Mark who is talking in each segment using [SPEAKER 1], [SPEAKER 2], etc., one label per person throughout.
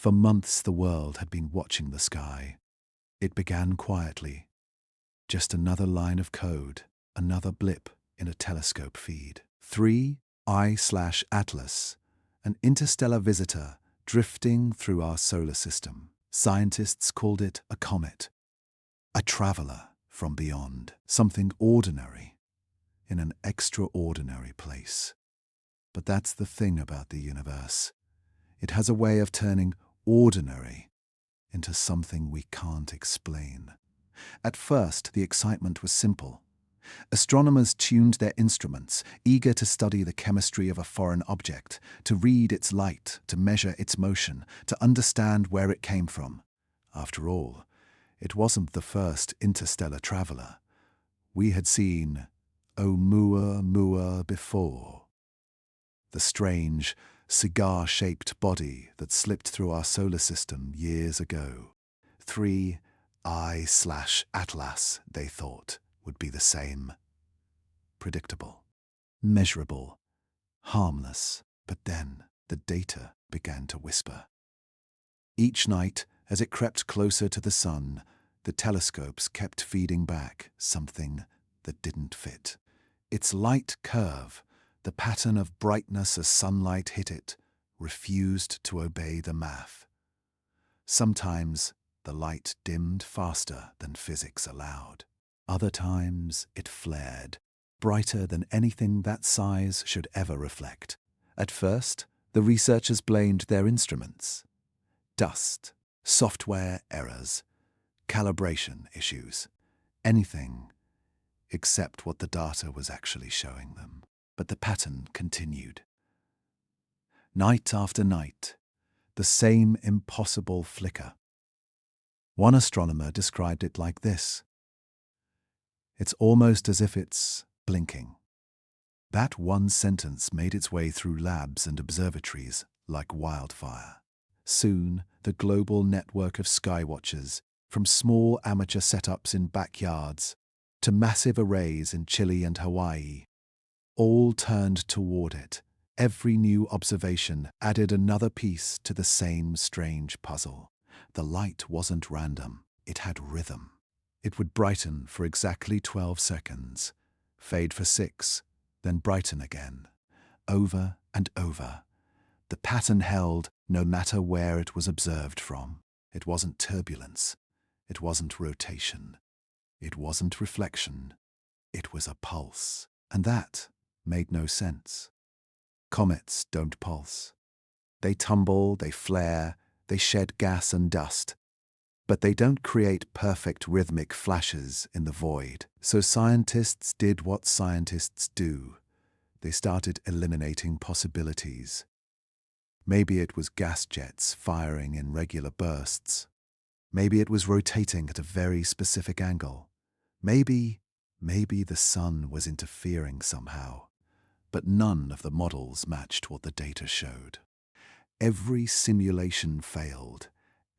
[SPEAKER 1] For months the world had been watching the sky. It began quietly. Just another line of code, another blip in a telescope feed. 3I/Atlas, an interstellar visitor drifting through our solar system. Scientists called it a comet, a traveler from beyond, something ordinary in an extraordinary place. But that's the thing about the universe. It has a way of turning ordinary into something we can't explain. At first, the excitement was simple. Astronomers tuned their instruments, eager to study the chemistry of a foreign object, to read its light, to measure its motion, to understand where it came from. After all, it wasn't the first interstellar traveler. We had seen Oumuamua before. The strange, cigar-shaped body that slipped through our solar system years ago. 3I/Atlas, they thought, would be the same. Predictable, measurable, harmless. But then the data began to whisper. Each night, as it crept closer to the sun, the telescopes kept feeding back something that didn't fit. Its light curve, the pattern of brightness as sunlight hit it, refused to obey the math. Sometimes the light dimmed faster than physics allowed. Other times it flared, brighter than anything that size should ever reflect. At first, the researchers blamed their instruments. Dust, software errors, calibration issues, anything except what the data was actually showing them. But the pattern continued. Night after night, the same impossible flicker. One astronomer described it like this: "It's almost as if it's blinking." That one sentence made its way through labs and observatories like wildfire. Soon, the global network of skywatchers, from small amateur setups in backyards to massive arrays in Chile and Hawaii, all turned toward it. Every new observation added another piece to the same strange puzzle. The light wasn't random, it had rhythm. It would brighten for exactly 12 seconds, fade for 6, then brighten again, over and over. The pattern held no matter where it was observed from. It wasn't turbulence, it wasn't rotation, it wasn't reflection, it was a pulse. And that made no sense. Comets don't pulse. They tumble, they flare, they shed gas and dust, but they don't create perfect rhythmic flashes in the void. So scientists did what scientists do. They started eliminating possibilities. Maybe it was gas jets firing in regular bursts. Maybe it was rotating at a very specific angle. Maybe the sun was interfering somehow. But none of the models matched what the data showed. Every simulation failed.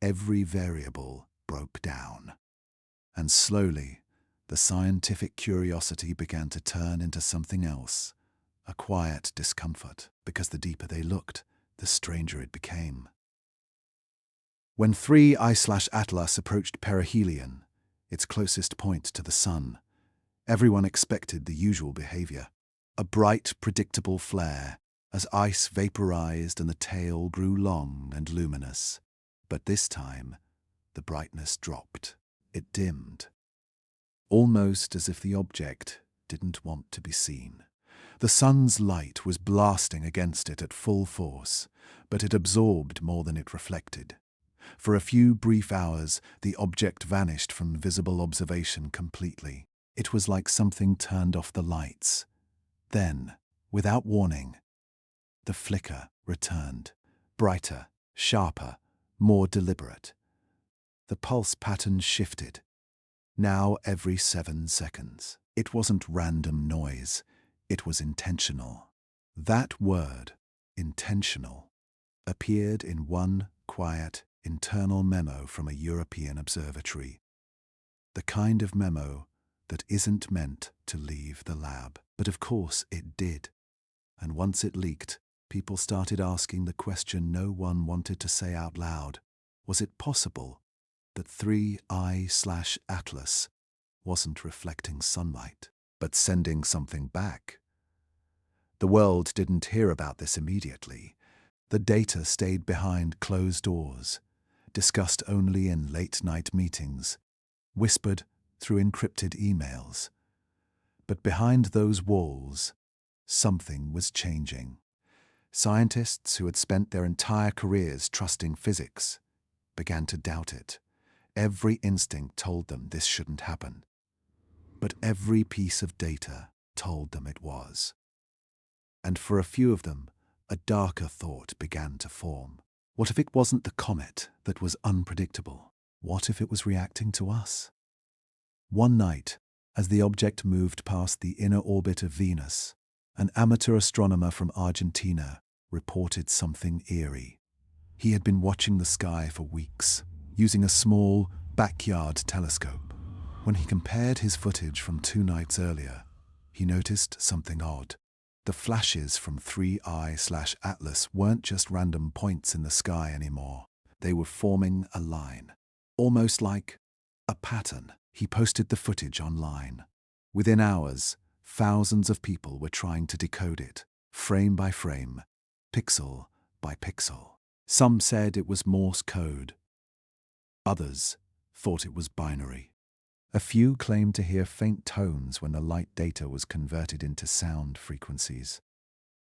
[SPEAKER 1] Every variable broke down. And slowly, the scientific curiosity began to turn into something else, a quiet discomfort, because the deeper they looked, the stranger it became. When 3I/Atlas approached perihelion, its closest point to the sun, everyone expected the usual behavior. A bright, predictable flare, as ice vaporized and the tail grew long and luminous. But this time, the brightness dropped. It dimmed, almost as if the object didn't want to be seen. The sun's light was blasting against it at full force, but it absorbed more than it reflected. For a few brief hours, the object vanished from visible observation completely. It was like something turned off the lights. Then, without warning, the flicker returned, brighter, sharper, more deliberate. The pulse pattern shifted, now every 7 seconds. It wasn't random noise, it was intentional. That word, intentional, appeared in one quiet, internal memo from a European observatory. The kind of memo that isn't meant to leave the lab. But of course it did. And once it leaked, People started asking the question no one wanted to say out loud. Was it possible that 3I/Atlas wasn't reflecting sunlight, but sending something back? The world didn't hear about this immediately. The data stayed behind closed doors, discussed only in late-night meetings, whispered through encrypted emails. But behind those walls, something was changing. Scientists who had spent their entire careers trusting physics began to doubt it. Every instinct told them this shouldn't happen. But every piece of data told them it was. And for a few of them, a darker thought began to form. What if it wasn't the comet that was unpredictable? What if it was reacting to us? One night, as the object moved past the inner orbit of Venus, an amateur astronomer from Argentina reported something eerie. He had been watching the sky for weeks, using a small backyard telescope. When he compared his footage from 2 nights earlier, he noticed something odd. The flashes from 3I/Atlas weren't just random points in the sky anymore. They were forming a line, almost like a pattern. He posted the footage online. Within hours, thousands of people were trying to decode it, frame by frame, pixel by pixel. Some said it was Morse code. Others thought it was binary. A few claimed to hear faint tones when the light data was converted into sound frequencies.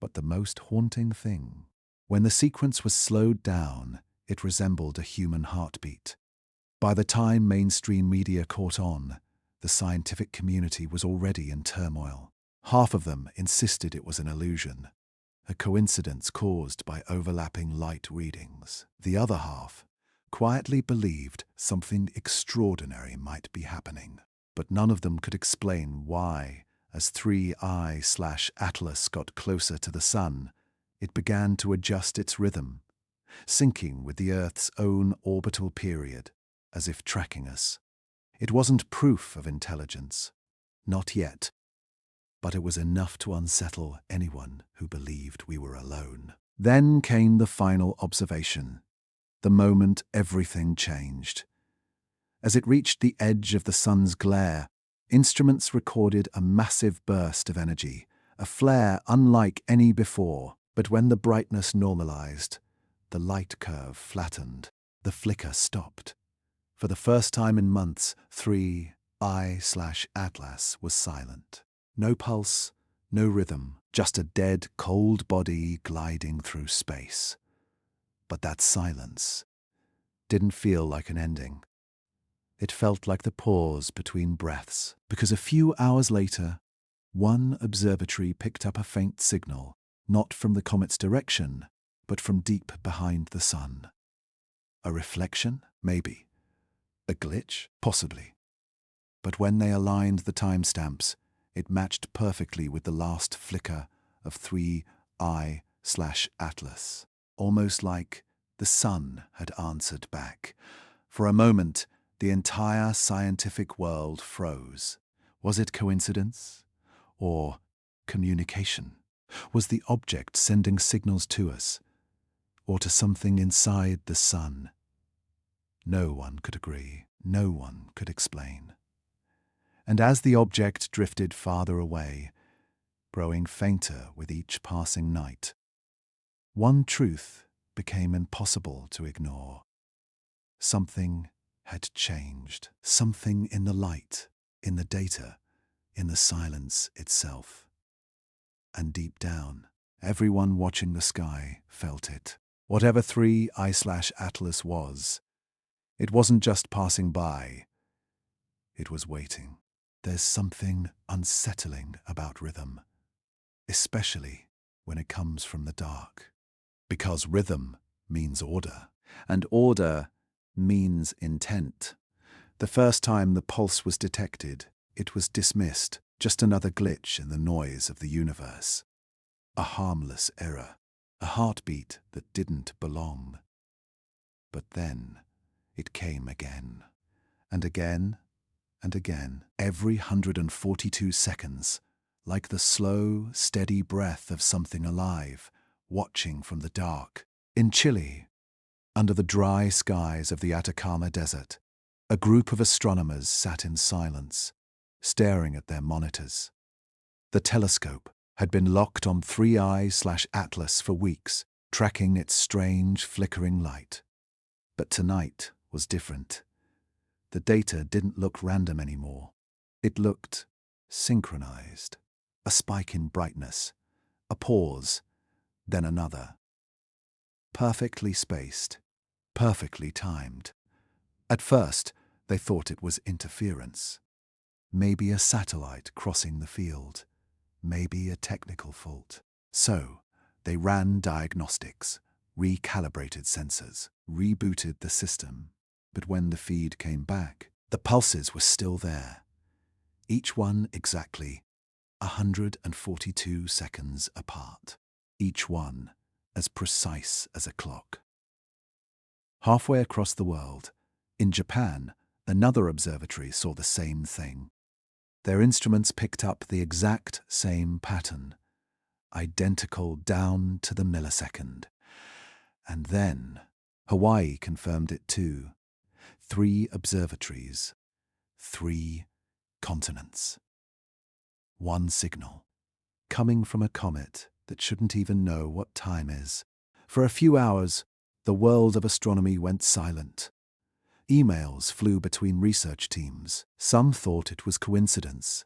[SPEAKER 1] But the most haunting thing, when the sequence was slowed down, it resembled a human heartbeat. By the time mainstream media caught on, the scientific community was already in turmoil. Half of them insisted it was an illusion, a coincidence caused by overlapping light readings. The other half quietly believed something extraordinary might be happening. But none of them could explain why, as 3I/Atlas got closer to the sun, it began to adjust its rhythm, syncing with the Earth's own orbital period, as if tracking us. It wasn't proof of intelligence, not yet, but it was enough to unsettle anyone who believed we were alone. Then came the final observation, the moment everything changed. As it reached the edge of the sun's glare, instruments recorded a massive burst of energy, a flare unlike any before. But when the brightness normalized, the light curve flattened, the flicker stopped. For the first time in months, 3I/Atlas was silent. No pulse, no rhythm, just a dead, cold body gliding through space. But that silence didn't feel like an ending. It felt like the pause between breaths, because a few hours later, one observatory picked up a faint signal, not from the comet's direction, but from deep behind the sun. A reflection? Maybe. A glitch? Possibly. But when they aligned the timestamps, it matched perfectly with the last flicker of 3I/Atlas, almost like the sun had answered back. For a moment, the entire scientific world froze. Was it coincidence? Or communication? Was the object sending signals to us, or to something inside the sun? No one could agree. No one could explain. And as the object drifted farther away, growing fainter with each passing night, one truth became impossible to ignore. Something had changed. Something in the light, in the data, in the silence itself. And deep down, everyone watching the sky felt it. Whatever 3I/Atlas was, it wasn't just passing by. It was waiting. There's something unsettling about rhythm, especially when it comes from the dark. Because rhythm means order, and order means intent. The first time the pulse was detected, it was dismissed, just another glitch in the noise of the universe. A harmless error, a heartbeat that didn't belong. But then it came again, and again, and again, every 142 seconds, like the slow, steady breath of something alive, watching from the dark. In Chile, under the dry skies of the Atacama Desert, a group of astronomers sat in silence, staring at their monitors. The telescope had been locked on 3I/Atlas for weeks, tracking its strange, flickering light. But tonight was different. The data didn't look random anymore. It looked synchronized. A spike in brightness, a pause, then another. Perfectly spaced, perfectly timed. At first, they thought it was interference. Maybe a satellite crossing the field. Maybe a technical fault. So, they ran diagnostics, recalibrated sensors, rebooted the system. But when the feed came back, the pulses were still there. Each one exactly 142 seconds apart. Each one as precise as a clock. Halfway across the world, in Japan, another observatory saw the same thing. Their instruments picked up the exact same pattern, identical down to the millisecond. And then, Hawaii confirmed it too. 3 observatories, 3 continents. One signal, coming from a comet that shouldn't even know what time is. For a few hours, the world of astronomy went silent. Emails flew between research teams. Some thought it was coincidence.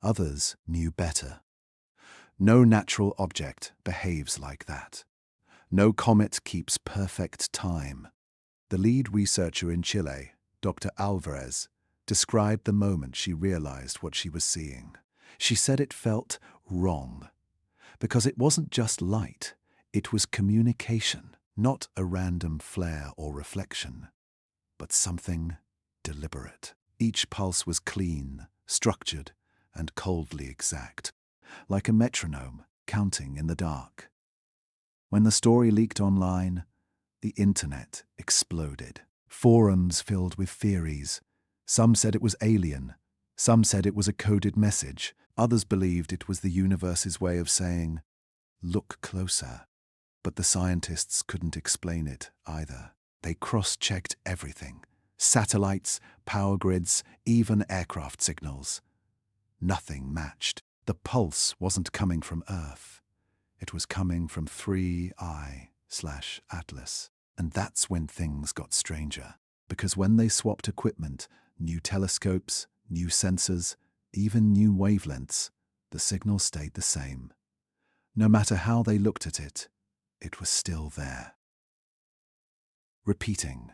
[SPEAKER 1] Others knew better. No natural object behaves like that. No comet keeps perfect time. The lead researcher in Chile, Dr. Alvarez, described the moment she realized what she was seeing. She said it felt wrong, because it wasn't just light, it was communication, not a random flare or reflection, but something deliberate. Each pulse was clean, structured, and coldly exact, like a metronome counting in the dark. When the story leaked online, the internet exploded. Forums filled with theories. Some said it was alien. Some said it was a coded message. Others believed it was the universe's way of saying, "Look closer." But the scientists couldn't explain it either. They cross-checked everything. Satellites, power grids, even aircraft signals. Nothing matched. The pulse wasn't coming from Earth. It was coming from 3I/Atlas. And that's when things got stranger. Because when they swapped equipment, new telescopes, new sensors, even new wavelengths, the signal stayed the same. No matter how they looked at it, it was still there. Repeating.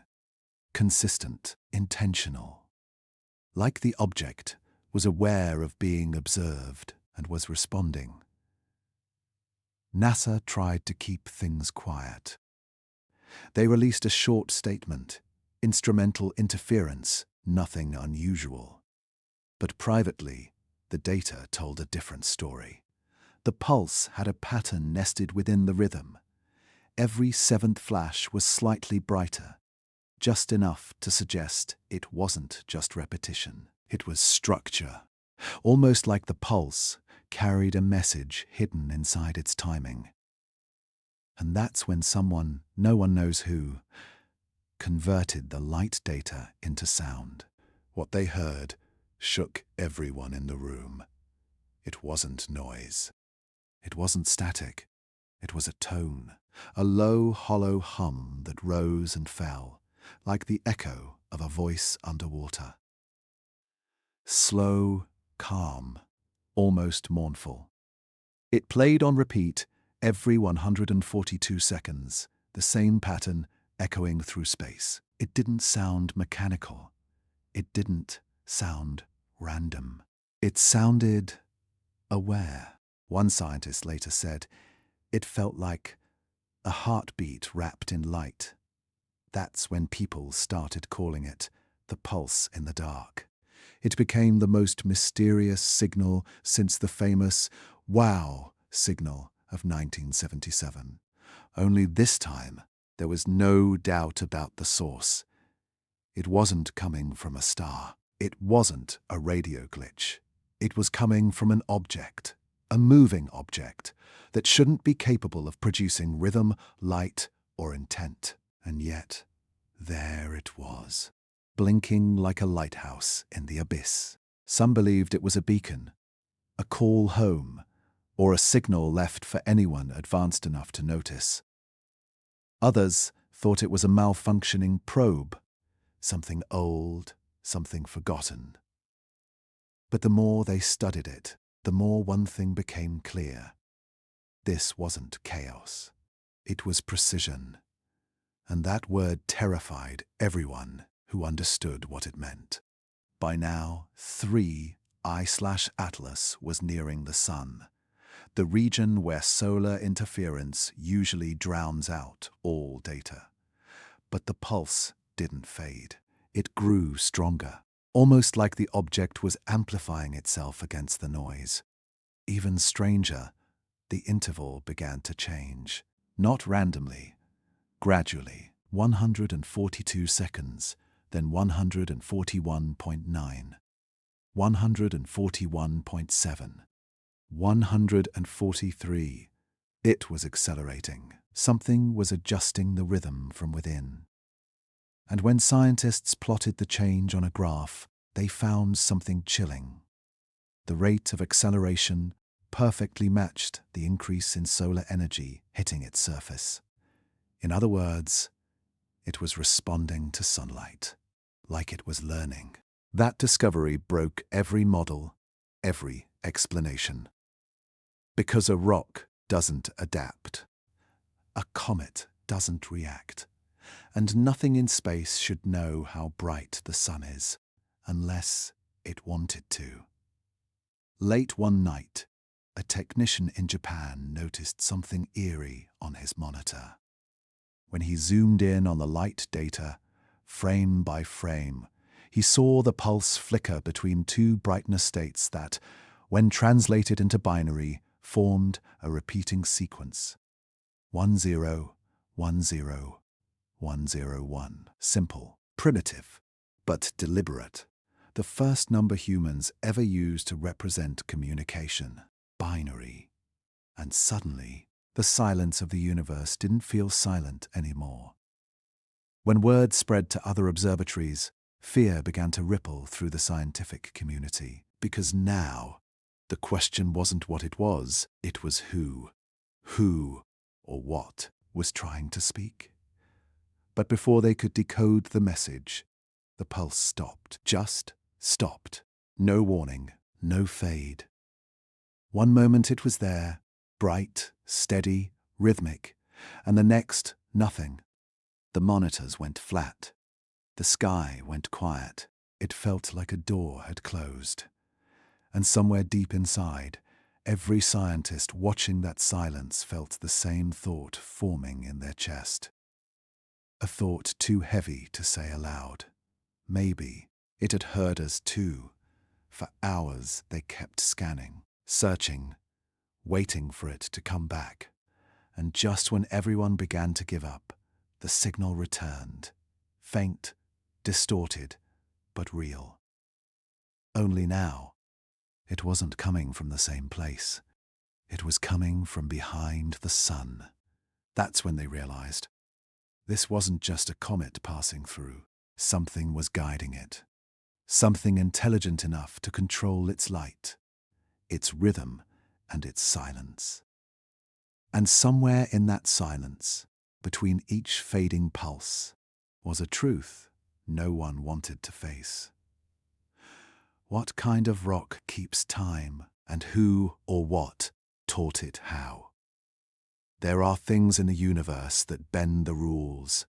[SPEAKER 1] Consistent. Intentional. Like the object was aware of being observed and was responding. NASA tried to keep things quiet. They released a short statement, instrumental interference, nothing unusual. But privately, the data told a different story. The pulse had a pattern nested within the rhythm. Every 7th flash was slightly brighter, just enough to suggest it wasn't just repetition. It was structure, almost like the pulse carried a message hidden inside its timing. And that's when someone, no one knows who, converted the light data into sound. What they heard shook everyone in the room. It wasn't noise. It wasn't static. It was a tone, a low, hollow hum that rose and fell, like the echo of a voice underwater. Slow, calm, almost mournful. It played on repeat every 142 seconds, the same pattern echoing through space. It didn't sound mechanical. It didn't sound random. It sounded aware. One scientist later said, it felt like a heartbeat wrapped in light. That's when people started calling it the pulse in the dark. It became the most mysterious signal since the famous "wow" signal of 1977. Only this time, there was no doubt about the source. It wasn't coming from a star. It wasn't a radio glitch. It was coming from an object a moving object that shouldn't be capable of producing rhythm, light, or intent. And yet, there it was, blinking like a lighthouse in the abyss. Some believed it was a beacon, a call home, or a signal left for anyone advanced enough to notice. Others thought it was a malfunctioning probe, something old, something forgotten. But the more they studied it, the more one thing became clear. This wasn't chaos. It was precision. And that word terrified everyone who understood what it meant. By now, 3I/Atlas was nearing the Sun, the region where solar interference usually drowns out all data. But the pulse didn't fade. It grew stronger, almost like the object was amplifying itself against the noise. Even stranger, the interval began to change, not randomly, gradually. 142 seconds, then 141.9, 141.7, 143. It was accelerating. Something was adjusting the rhythm from within. And when scientists plotted the change on a graph, they found something chilling. The rate of acceleration perfectly matched the increase in solar energy hitting its surface. In other words, it was responding to sunlight, like it was learning. That discovery broke every model, every explanation. Because a rock doesn't adapt, a comet doesn't react, and nothing in space should know how bright the sun is, unless it wanted to. Late one night, a technician in Japan noticed something eerie on his monitor. When he zoomed in on the light data, frame by frame, he saw the pulse flicker between two brightness states that, when translated into binary, formed a repeating sequence. 1010101. Simple, primitive, but deliberate. The first number humans ever used to represent communication. Binary. And suddenly, the silence of the universe didn't feel silent anymore. When word spread to other observatories, fear began to ripple through the scientific community. Because now, the question wasn't what it was who. Who, or what, was trying to speak. But before they could decode the message, the pulse stopped. Just stopped. No warning, no fade. One moment it was there, bright, steady, rhythmic, and the next, nothing. The monitors went flat. The sky went quiet. It felt like a door had closed. And somewhere deep inside, every scientist watching that silence felt the same thought forming in their chest. A thought too heavy to say aloud. Maybe it had heard us too. For hours they kept scanning, searching, waiting for it to come back. And just when everyone began to give up, the signal returned. Faint, distorted, but real. Only now, it wasn't coming from the same place. It was coming from behind the sun. That's when they realized. This wasn't just a comet passing through. Something was guiding it. Something intelligent enough to control its light, its rhythm, and its silence. And somewhere in that silence, between each fading pulse, was a truth no one wanted to face. What kind of rock keeps time, and who or what taught it how? There are things in the universe that bend the rules,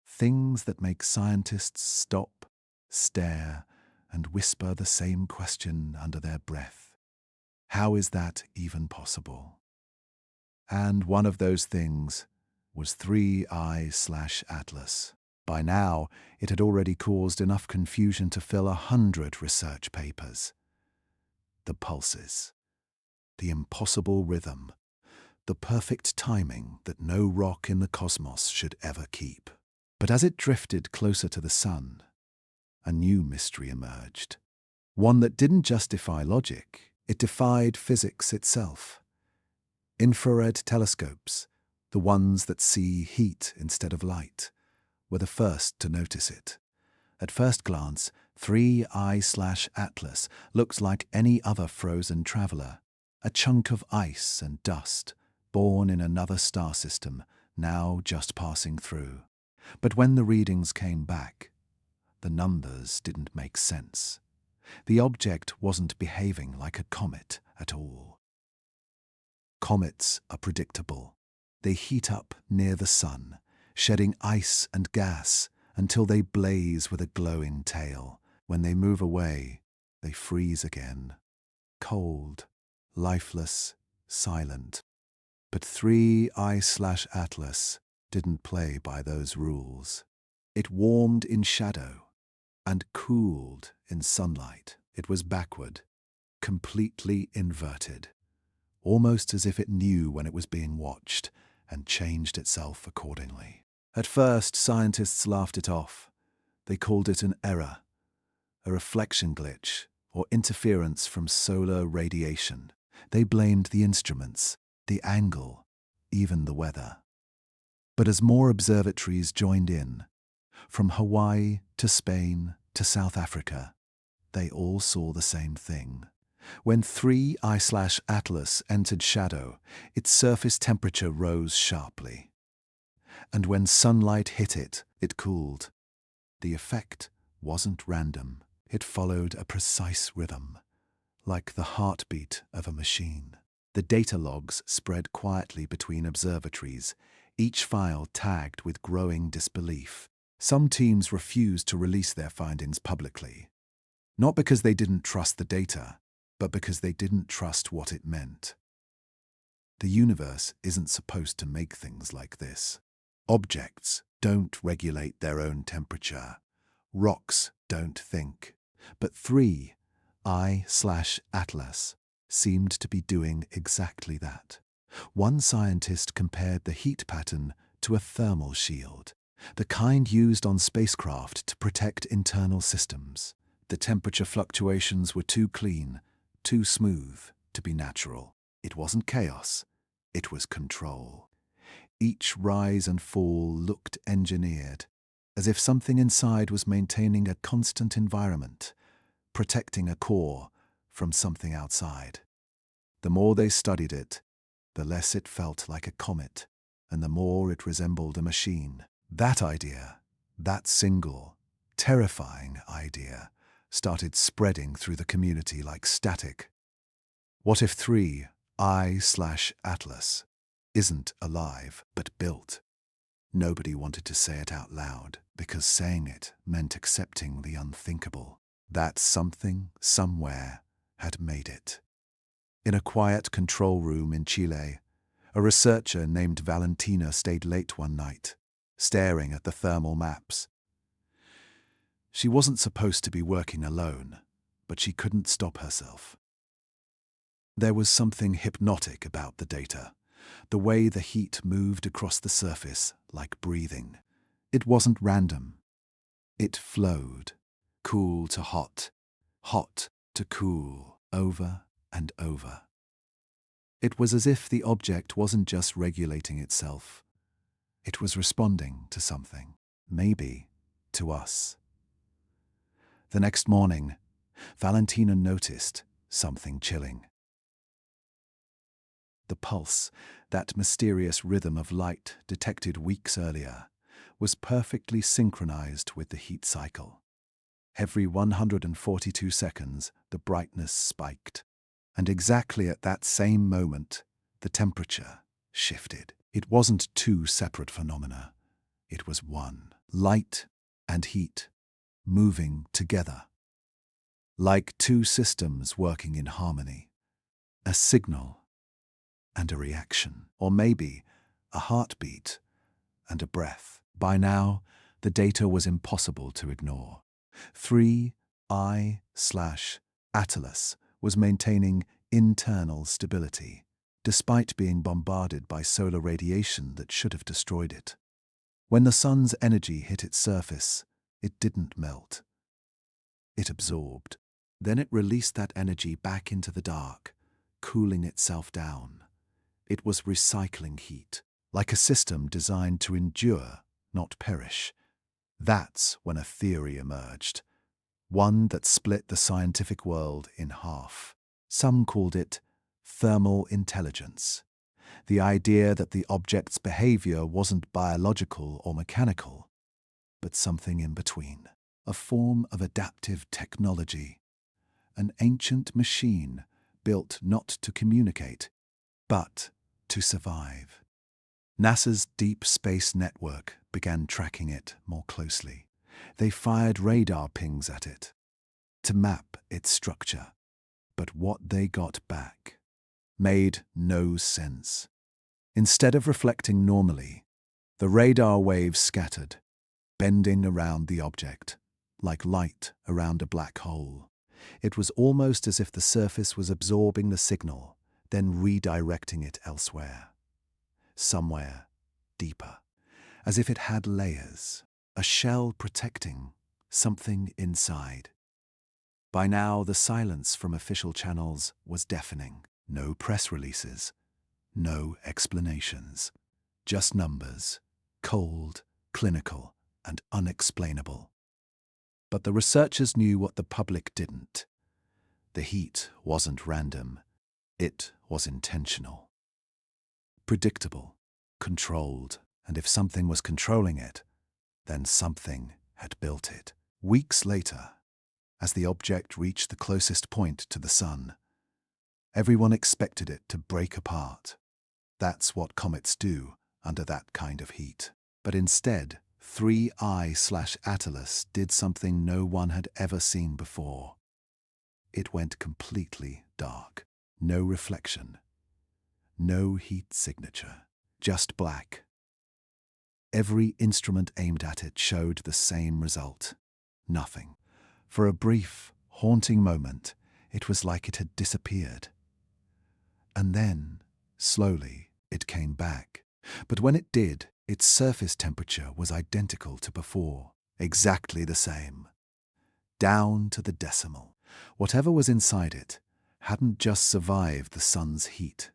[SPEAKER 1] things that make scientists stop, stare, and whisper the same question under their breath. How is that even possible? And one of those things was 3I/Atlas. By now, it had already caused enough confusion to fill 100 research papers. The pulses, the impossible rhythm, the perfect timing that no rock in the cosmos should ever keep. But as it drifted closer to the sun, a new mystery emerged. One that didn't just defy logic, It defied physics itself. Infrared telescopes, the ones that see heat instead of light, were the first to notice it. At first glance, 3I/Atlas looks like any other frozen traveler, a chunk of ice and dust, born in another star system, now just passing through. But when the readings came back, the numbers didn't make sense. The object wasn't behaving like a comet at all. Comets are predictable. They heat up near the sun, shedding ice and gas until they blaze with a glowing tail. When they move away, they freeze again. Cold, lifeless, silent. But 3I/Atlas didn't play by those rules. It warmed in shadow and cooled in sunlight. It was backward, completely inverted, almost as if it knew when it was being watched and changed itself accordingly. At first, scientists laughed it off. They called it an error, a reflection glitch, or interference from solar radiation. They blamed the instruments, the angle, even the weather. But as more observatories joined in, from Hawaii to Spain to South Africa, they all saw the same thing. When 3I/Atlas entered shadow, its surface temperature rose sharply. And when sunlight hit it, it cooled. The effect wasn't random. It followed a precise rhythm, like the heartbeat of a machine. The data logs spread quietly between observatories, each file tagged with growing disbelief. Some teams refused to release their findings publicly, not because they didn't trust the data, but because they didn't trust what it meant. The universe isn't supposed to make things like this. Objects don't regulate their own temperature. Rocks don't think. But 3I/Atlas seemed to be doing exactly that. One scientist compared the heat pattern to a thermal shield, the kind used on spacecraft to protect internal systems. The temperature fluctuations were too clean, too smooth to be natural. It wasn't chaos, it was control. Each rise and fall looked engineered, as if something inside was maintaining a constant environment, protecting a core from something outside. The more they studied it, the less it felt like a comet, and the more it resembled a machine. That idea, that single, terrifying idea, started spreading through the community like static. What if 3I/Atlas isn't alive but built? Nobody wanted to say it out loud, because saying it meant accepting the unthinkable. That something, somewhere, had made it. In a quiet control room in Chile, a researcher named Valentina stayed late one night, staring at the thermal maps. She wasn't supposed to be working alone, but she couldn't stop herself. There was something hypnotic about the data, the way the heat moved across the surface like breathing. It wasn't random. It flowed, cool to hot, hot to cool, over and over. It was as if the object wasn't just regulating itself. It was responding to something, maybe to us. The next morning, Valentina noticed something chilling. The pulse, that mysterious rhythm of light detected weeks earlier, was perfectly synchronized with the heat cycle. Every 142 seconds, the brightness spiked, and exactly at that same moment, the temperature shifted. It wasn't two separate phenomena. It was one. Light and heat, moving together. Like two systems working in harmony. A signal and a reaction, or maybe a heartbeat and a breath. By now, the data was impossible to ignore. 3I/Atlas was maintaining internal stability, despite being bombarded by solar radiation that should have destroyed it. When the sun's energy hit its surface, it didn't melt. It absorbed. Then it released that energy back into the dark, cooling itself down. It was recycling heat, like a system designed to endure, not perish. That's when a theory emerged, one that split the scientific world in half. Some called it thermal intelligence, the idea that the object's behavior wasn't biological or mechanical, but something in between, a form of adaptive technology, an ancient machine built not to communicate, but to survive. NASA's Deep Space Network began tracking it more closely. They fired radar pings at it to map its structure. But what they got back made no sense. Instead of reflecting normally, the radar waves scattered, bending around the object, like light around a black hole. It was almost as if the surface was absorbing the signal, then redirecting it elsewhere. Somewhere deeper, as if it had layers, a shell protecting something inside. By now, the silence from official channels was deafening. No press releases, no explanations, just numbers, cold, clinical, and unexplainable. But the researchers knew what the public didn't. The heat wasn't random, it was intentional. Predictable, controlled, and if something was controlling it, then something had built it. Weeks later, as the object reached the closest point to the sun, everyone expected it to break apart. That's what comets do under that kind of heat. But instead, 3I/Atlas did something no one had ever seen before. It went completely dark. No reflection. No heat signature. Just black. Every instrument aimed at it showed the same result. Nothing. For a brief, haunting moment, it was like it had disappeared. And then, slowly, it came back. But when it did, its surface temperature was identical to before, exactly the same. Down to the decimal. Whatever was inside it hadn't just survived the sun's heat.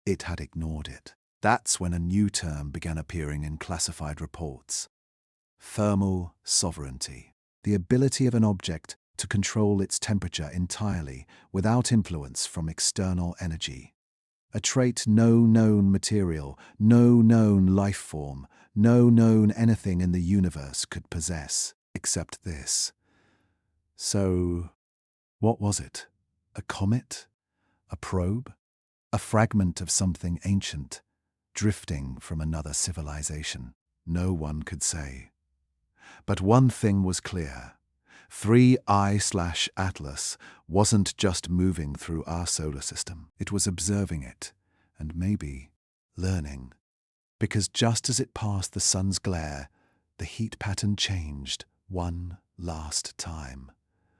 [SPEAKER 1] It had ignored it. That's when a new term began appearing in classified reports. Thermal sovereignty. The ability of an object to control its temperature entirely without influence from external energy. A trait no known material, no known life form, no known anything in the universe could possess, except this. So, what was it? A comet? A probe? A fragment of something ancient, drifting from another civilization? No one could say. But one thing was clear. 3I/Atlas wasn't just moving through our solar system. It was observing it, and maybe learning. Because just as it passed the sun's glare, the heat pattern changed one last time,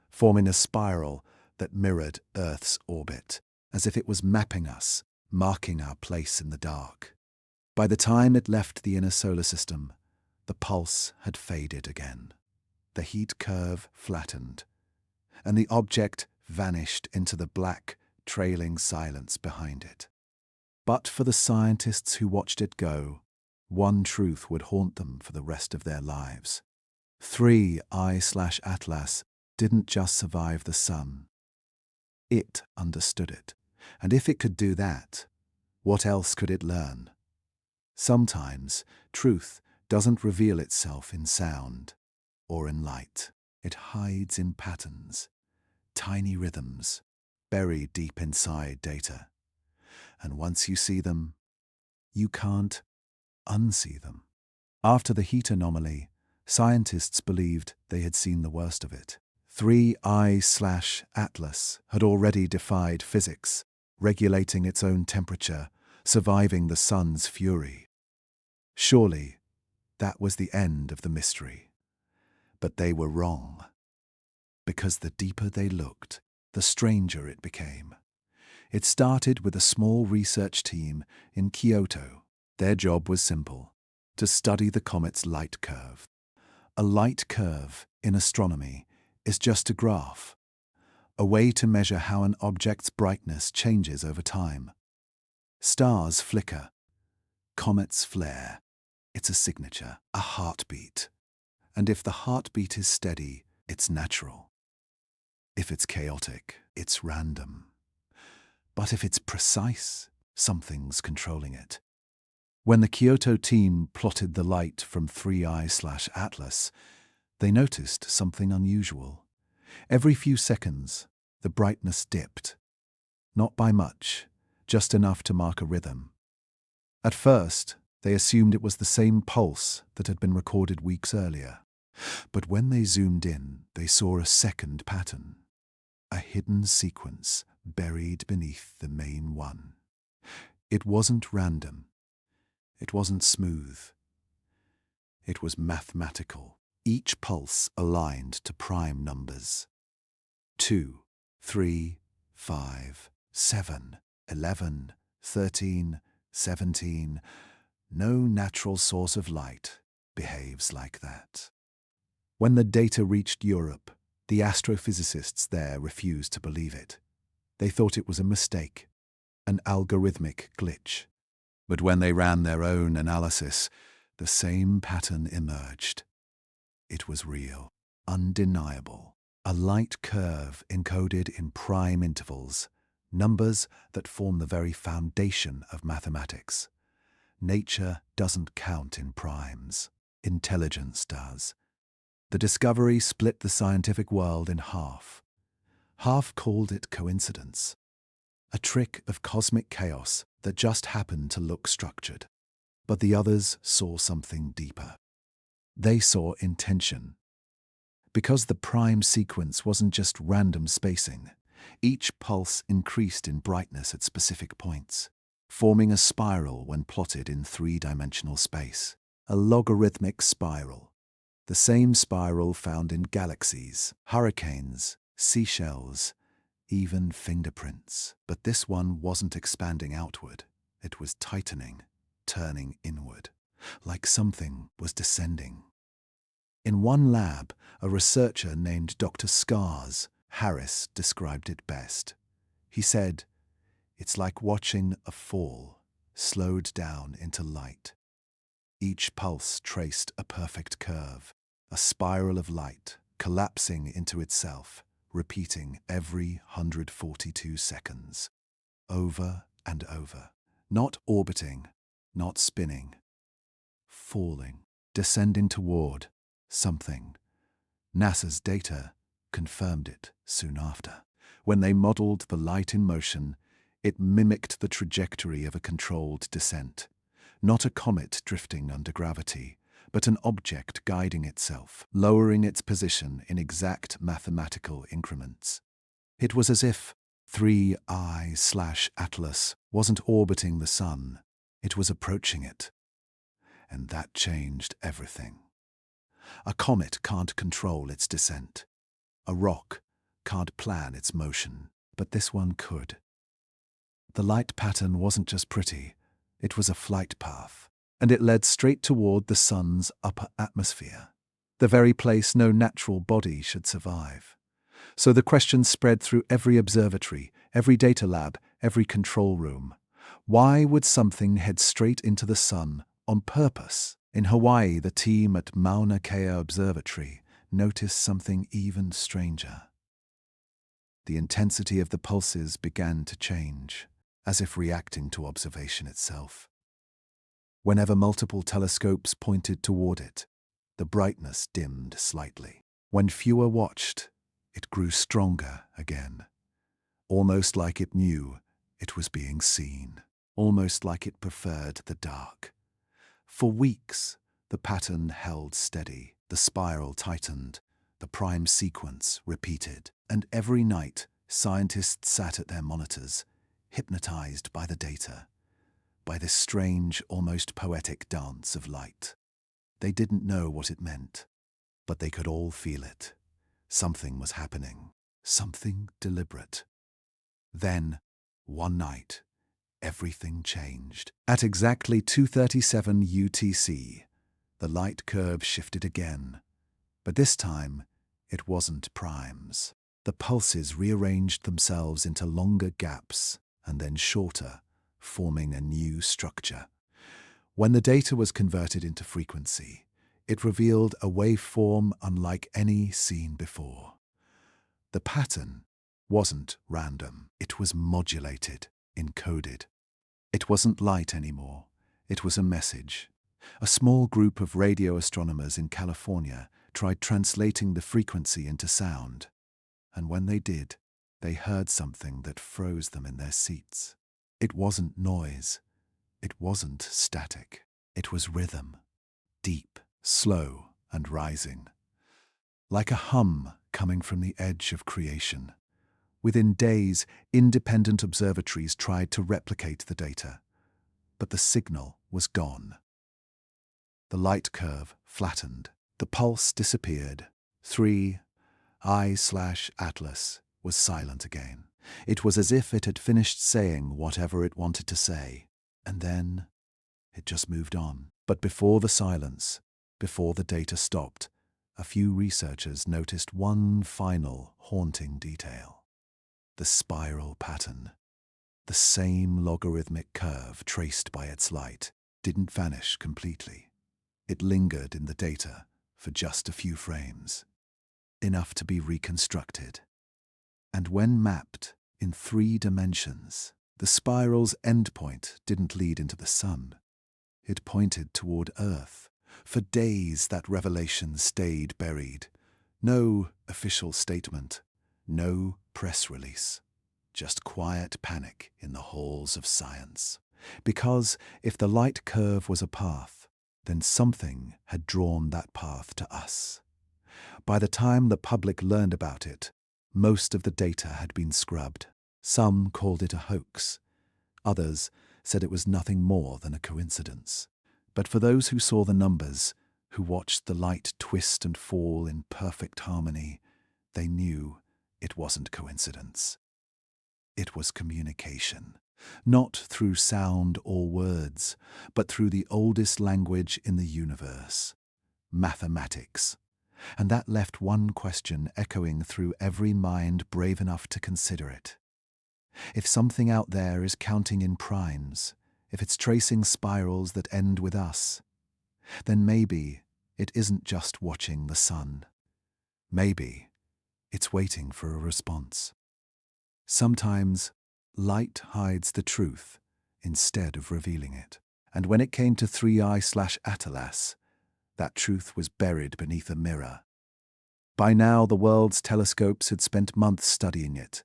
[SPEAKER 1] forming a spiral that mirrored Earth's orbit, as if it was mapping us, marking our place in the dark. By the time it left the inner solar system, the pulse had faded again. The heat curve flattened, and the object vanished into the black, trailing silence behind it. But for the scientists who watched it go, one truth would haunt them for the rest of their lives. 3I/Atlas didn't just survive the sun. It understood it. And if it could do that, what else could it learn? Sometimes truth doesn't reveal itself in sound or in light. It hides in patterns, tiny rhythms, buried deep inside data. And once you see them, you can't unsee them. After the heat anomaly, scientists believed they had seen the worst of it. 3I/Atlas had already defied physics, regulating its own temperature, surviving the sun's fury. Surely, that was the end of the mystery. But they were wrong. Because the deeper they looked, the stranger it became. It started with a small research team in Kyoto. Their job was simple: to study the comet's light curve. A light curve, in astronomy, is just a graph. a way to measure how an object's brightness changes over time. Stars flicker, comets flare. It's a signature, a heartbeat. And if the heartbeat is steady, it's natural. If it's chaotic, it's random. But if it's precise, something's controlling it. When the Kyoto team plotted the light from 3I/Atlas, they noticed something unusual. Every few seconds, the brightness dipped. Not by much, just enough to mark a rhythm. At first, they assumed it was the same pulse that had been recorded weeks earlier. But when they zoomed in, they saw a second pattern. A hidden sequence buried beneath the main one. It wasn't random. It wasn't smooth. It was mathematical. Each pulse aligned to prime numbers. 2, 3, 5, 7, 11, 13, 17. No natural source of light behaves like that. When the data reached Europe, the astrophysicists there refused to believe it. They thought it was a mistake, an algorithmic glitch. But when they ran their own analysis, the same pattern emerged. It was real, undeniable. A light curve encoded in prime intervals, numbers that form the very foundation of mathematics. Nature doesn't count in primes. Intelligence does. The discovery split the scientific world in half. Half called it coincidence, a trick of cosmic chaos that just happened to look structured. But the others saw something deeper. They saw intention. Because the prime sequence wasn't just random spacing, each pulse increased in brightness at specific points, forming a spiral when plotted in three-dimensional space. A logarithmic spiral. The same spiral found in galaxies, hurricanes, seashells, even fingerprints. But this one wasn't expanding outward. It was tightening, turning inward, like something was descending. In one lab, a researcher named Dr. Scars Harris described it best. He said, "It's like watching a fall, slowed down into light. Each pulse traced a perfect curve, a spiral of light, collapsing into itself, repeating every 142 seconds, over and over. Not orbiting, not spinning, falling, descending toward something. NASA's data confirmed it soon after. When they modeled the light in motion, it mimicked the trajectory of a controlled descent. Not a comet drifting under gravity, but an object guiding itself, lowering its position in exact mathematical increments. It was as if 3I/Atlas wasn't orbiting the sun, it was approaching it. And that changed everything. A comet can't control its descent. A rock can't plan its motion, but this one could. The light pattern wasn't just pretty, it was a flight path, and it led straight toward the sun's upper atmosphere, the very place no natural body should survive. So the question spread through every observatory, every data lab, every control room. Why would something head straight into the sun on purpose? In Hawaii, the team at Mauna Kea Observatory noticed something even stranger. The intensity of the pulses began to change, as if reacting to observation itself. Whenever multiple telescopes pointed toward it, the brightness dimmed slightly. When fewer watched, it grew stronger again, almost like it knew it was being seen, almost like it preferred the dark. For weeks, the pattern held steady, the spiral tightened, the prime sequence repeated, and every night scientists sat at their monitors, hypnotized by the data, by this strange, almost poetic dance of light. They didn't know what it meant, but they could all feel it. Something was happening, something deliberate. Then, one night, everything changed. At exactly 2:37 UTC, the light curve shifted again, but this time it wasn't primes. The pulses rearranged themselves into longer gaps and then shorter, forming a new structure. When the data was converted into frequency, it revealed a waveform unlike any seen before. The pattern wasn't random. It was modulated, encoded. It wasn't light anymore. It was a message. A small group of radio astronomers in California tried translating the frequency into sound. And when they did, they heard something that froze them in their seats. It wasn't noise. It wasn't static. It was rhythm. Deep, slow, and rising. Like a hum coming from the edge of creation. Within days, independent observatories tried to replicate the data, but the signal was gone. The light curve flattened. The pulse disappeared. 3I/Atlas was silent again. It was as if it had finished saying whatever it wanted to say, and then it just moved on. But before the silence, before the data stopped, a few researchers noticed one final haunting detail. The spiral pattern. The same logarithmic curve traced by its light didn't vanish completely. It lingered in the data for just a few frames, enough to be reconstructed. And when mapped in 3 dimensions, the spiral's endpoint didn't lead into the sun. It pointed toward Earth. For days that revelation stayed buried. No official statement, no press release, just quiet panic in the halls of science. Because if the light curve was a path, then something had drawn that path to us. By the time the public learned about it, most of the data had been scrubbed. Some called it a hoax. Others said it was nothing more than a coincidence. But for those who saw the numbers, who watched the light twist and fall in perfect harmony, they knew it wasn't coincidence. It was communication, not through sound or words, but through the oldest language in the universe, mathematics. And that left one question echoing through every mind brave enough to consider it. If something out there is counting in primes, if it's tracing spirals that end with us, then maybe it isn't just watching the sun. Maybe it's waiting for a response. Sometimes light hides the truth instead of revealing it. And when it came to 3I/Atlas, that truth was buried beneath a mirror. By now, the world's telescopes had spent months studying it,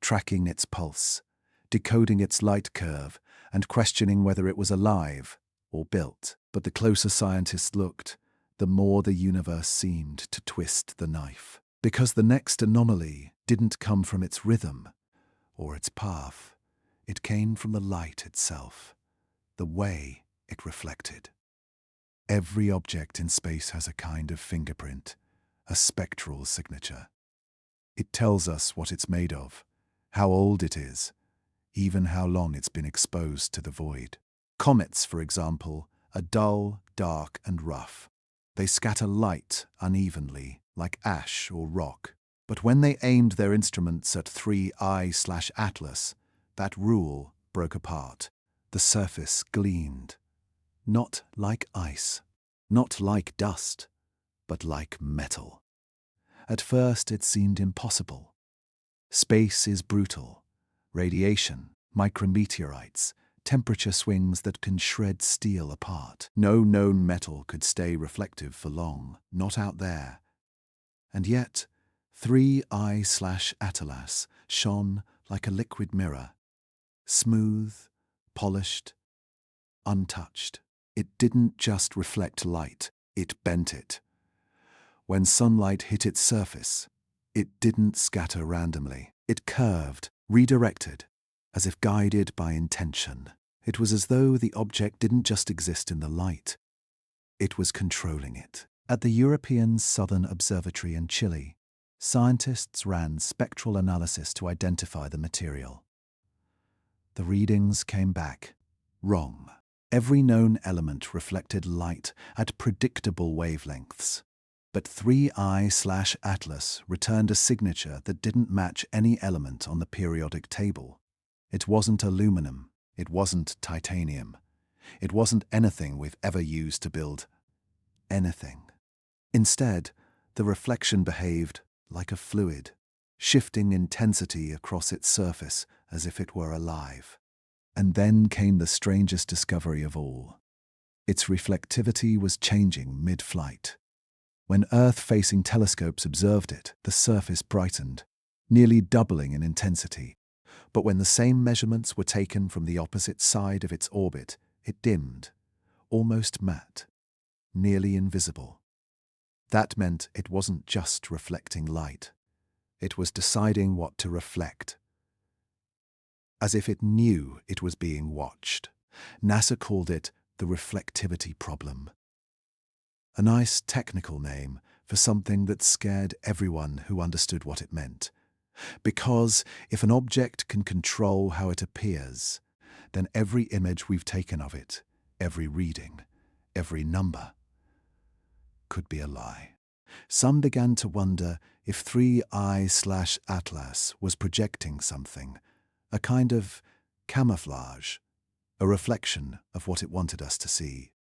[SPEAKER 1] tracking its pulse, decoding its light curve, and questioning whether it was alive or built. But the closer scientists looked, the more the universe seemed to twist the knife. Because the next anomaly didn't come from its rhythm or its path. It came from the light itself, the way it reflected. Every object in space has a kind of fingerprint, a spectral signature. It tells us what it's made of, how old it is, even how long it's been exposed to the void. Comets, for example, are dull, dark, and rough. They scatter light unevenly, like ash or rock. But when they aimed their instruments at 3I/Atlas, that rule broke apart. The surface gleamed. Not like ice, not like dust, but like metal. At first it seemed impossible. Space is brutal. Radiation, micrometeorites, temperature swings that can shred steel apart. No known metal could stay reflective for long, not out there. And yet, 3I/Atlas shone like a liquid mirror, smooth, polished, untouched. It didn't just reflect light, it bent it. When sunlight hit its surface, it didn't scatter randomly. It curved, redirected, as if guided by intention. It was as though the object didn't just exist in the light. It was controlling it. At the European Southern Observatory in Chile, scientists ran spectral analysis to identify the material. The readings came back wrong. Every known element reflected light at predictable wavelengths. But 3I/Atlas returned a signature that didn't match any element on the periodic table. It wasn't aluminum. It wasn't titanium. It wasn't anything we've ever used to build anything. Instead, the reflection behaved like a fluid, shifting intensity across its surface as if it were alive. And then came the strangest discovery of all. Its reflectivity was changing mid-flight. When Earth-facing telescopes observed it, the surface brightened, nearly doubling in intensity. But when the same measurements were taken from the opposite side of its orbit, it dimmed, almost matte, nearly invisible. That meant it wasn't just reflecting light. It was deciding what to reflect, as if it knew it was being watched. NASA called it the reflectivity problem. A nice technical name for something that scared everyone who understood what it meant. Because if an object can control how it appears, then every image we've taken of it, every reading, every number, could be a lie. Some began to wonder if 3I/Atlas was projecting something, a kind of camouflage, a reflection of what it wanted us to see.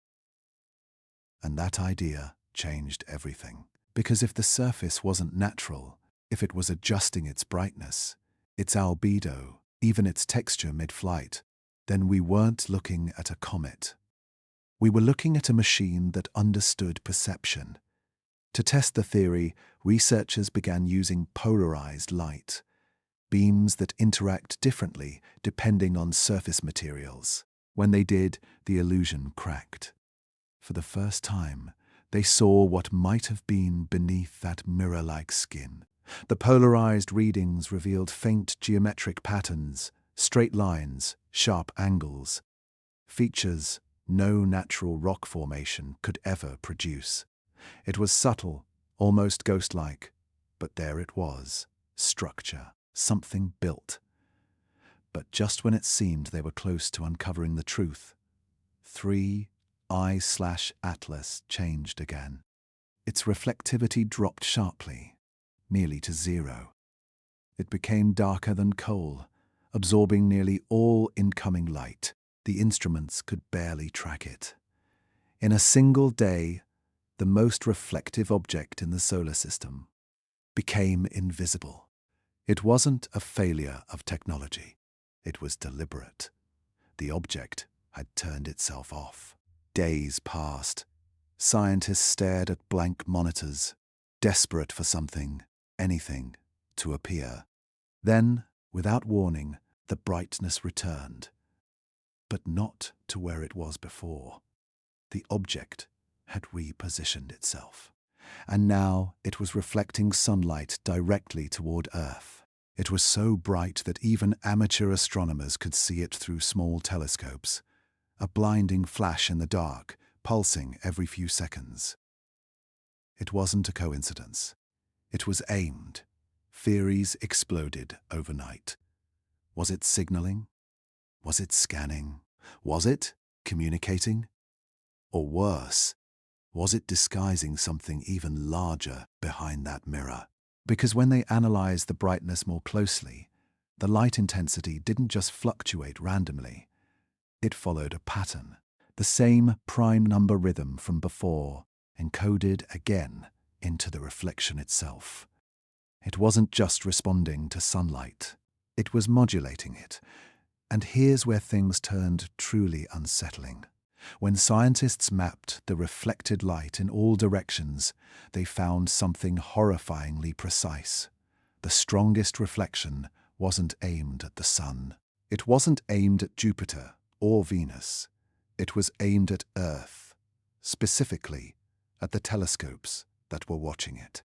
[SPEAKER 1] And that idea changed everything. Because if the surface wasn't natural, if it was adjusting its brightness, its albedo, even its texture mid-flight, then we weren't looking at a comet. We were looking at a machine that understood perception. To test the theory, researchers began using polarized light, beams that interact differently depending on surface materials. When they did, the illusion cracked. For the first time, they saw what might have been beneath that mirror-like skin. The polarized readings revealed faint geometric patterns, straight lines, sharp angles, features no natural rock formation could ever produce. It was subtle, almost ghost-like, but there it was, structure, something built. But just when it seemed they were close to uncovering the truth, 3I/Atlas changed again. Its reflectivity dropped sharply, nearly to zero. It became darker than coal, absorbing nearly all incoming light. The instruments could barely track it. In a single day, the most reflective object in the solar system became invisible. It wasn't a failure of technology. It was deliberate. The object had turned itself off. Days passed. Scientists stared at blank monitors, desperate for something, anything, to appear. Then, without warning, the brightness returned. But not to where it was before. The object had repositioned itself, and now it was reflecting sunlight directly toward Earth. It was so bright that even amateur astronomers could see it through small telescopes, a blinding flash in the dark, pulsing every few seconds. It wasn't a coincidence. It was aimed. Theories exploded overnight. Was it signaling? Was it scanning? Was it communicating? Or worse, was it disguising something even larger behind that mirror? Because when they analyzed the brightness more closely, the light intensity didn't just fluctuate randomly. It followed a pattern, the same prime number rhythm from before, encoded again into the reflection itself. It wasn't just responding to sunlight. It was modulating it. And here's where things turned truly unsettling. When scientists mapped the reflected light in all directions, they found something horrifyingly precise. The strongest reflection wasn't aimed at the sun. It wasn't aimed at Jupiter or Venus. It was aimed at Earth, specifically at the telescopes that were watching it.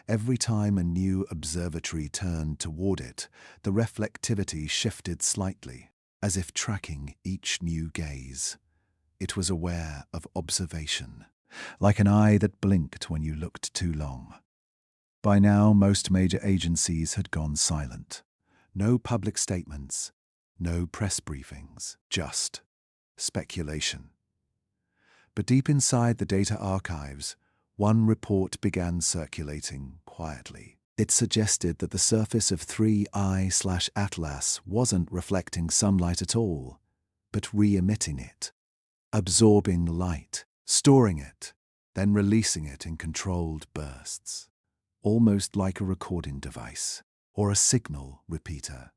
[SPEAKER 1] Every time a new observatory turned toward it, the reflectivity shifted slightly, as if tracking each new gaze. It was aware of observation, like an eye that blinked when you looked too long. By now, most major agencies had gone silent. No public statements, no press briefings, just speculation. But deep inside the data archives, One report began circulating quietly. It suggested that the surface of 3I/Atlas wasn't reflecting sunlight at all, but re-emitting it, absorbing light, storing it, then releasing it in controlled bursts, almost like a recording device or a signal repeater.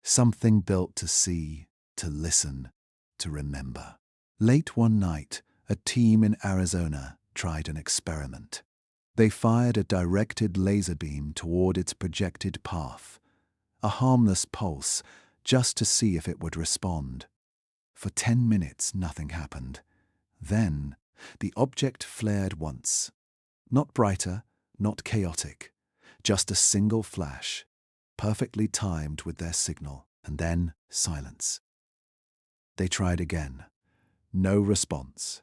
[SPEAKER 1] Something built to see, to listen, to remember. Late one night, a team in Arizona tried an experiment. They fired a directed laser beam toward its projected path, a harmless pulse, just to see if it would respond. For 10 minutes, nothing happened. Then, the object flared once. Not brighter, not chaotic, just a single flash, perfectly timed with their signal, and then silence. They tried again. No response.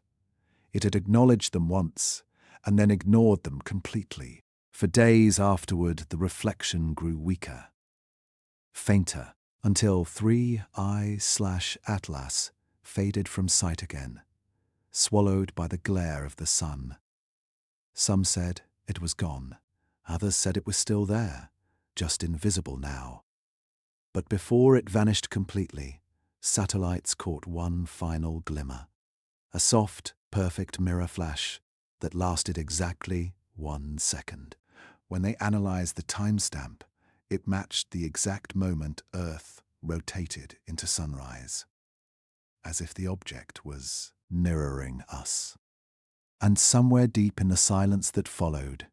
[SPEAKER 1] It had acknowledged them once, and then ignored them completely. For days afterward, the reflection grew weaker, fainter, until 3I/Atlas faded from sight again, swallowed by the glare of the sun. Some said it was gone. Others said it was still there, just invisible now. But before it vanished completely, satellites caught one final glimmer, a soft, perfect mirror flash that lasted exactly 1 second. When they analyzed the timestamp, it matched the exact moment Earth rotated into sunrise, as if the object was mirroring us. And somewhere deep in the silence that followed,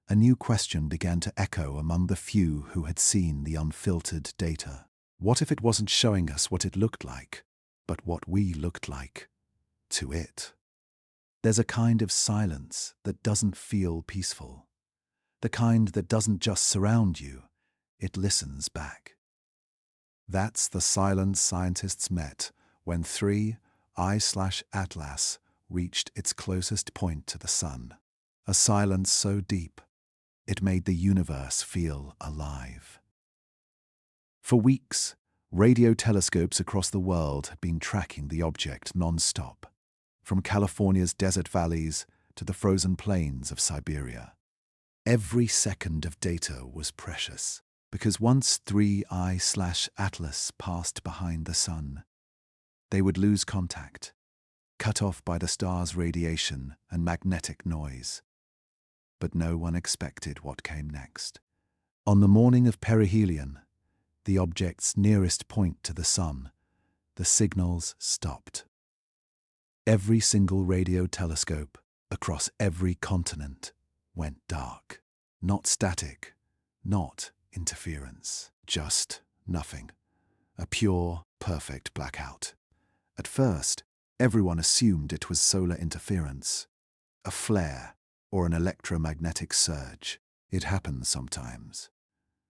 [SPEAKER 1] a new question began to echo among the few who had seen the unfiltered data. What if it wasn't showing us what it looked like, but what we looked like to it? There's a kind of silence that doesn't feel peaceful, the kind that doesn't just surround you, it listens back. That's the silence scientists met when 3I/Atlas reached its closest point to the sun, a silence so deep it made the universe feel alive. For weeks, radio telescopes across the world had been tracking the object non-stop, from California's desert valleys to the frozen plains of Siberia. Every second of data was precious, because once 3I/Atlas passed behind the sun, they would lose contact, cut off by the star's radiation and magnetic noise. But no one expected what came next. On the morning of perihelion, the object's nearest point to the sun, the signals stopped. Every single radio telescope across every continent went dark. Not static, not interference, just nothing. A pure, perfect blackout. At first, everyone assumed it was solar interference, a flare or an electromagnetic surge. It happens sometimes.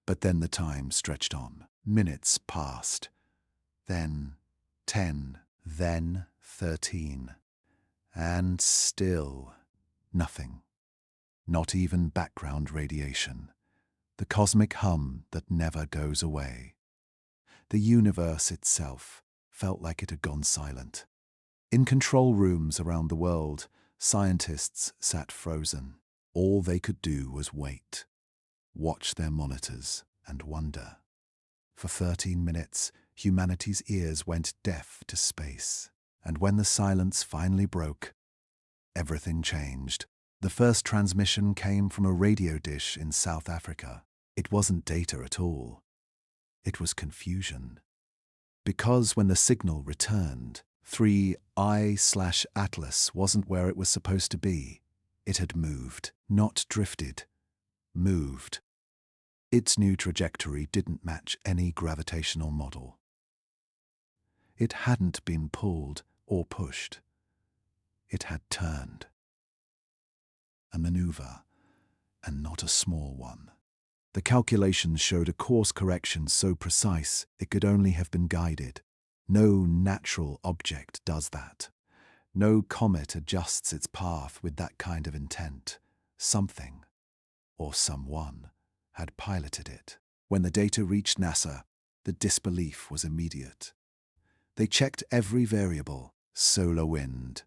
[SPEAKER 1] But then the time stretched on. Minutes passed. Then 10. Then 13. And still nothing. Not even background radiation. The cosmic hum that never goes away. The universe itself felt like it had gone silent. In control rooms around the world, scientists sat frozen. All they could do was wait, watch their monitors, and wonder. For 13 minutes, humanity's ears went deaf to space. And when the silence finally broke, everything changed. The first transmission came from a radio dish in South Africa. It wasn't data at all. It was confusion. Because when the signal returned, 3I/Atlas wasn't where it was supposed to be. It had moved, not drifted, moved. Its new trajectory didn't match any gravitational model. It hadn't been pulled or pushed. It had turned. A maneuver, and not a small one. The calculations showed a course correction so precise it could only have been guided. No natural object does that. No comet adjusts its path with that kind of intent. Something, or someone, had piloted it. When the data reached NASA, the disbelief was immediate. They checked every variable: solar wind,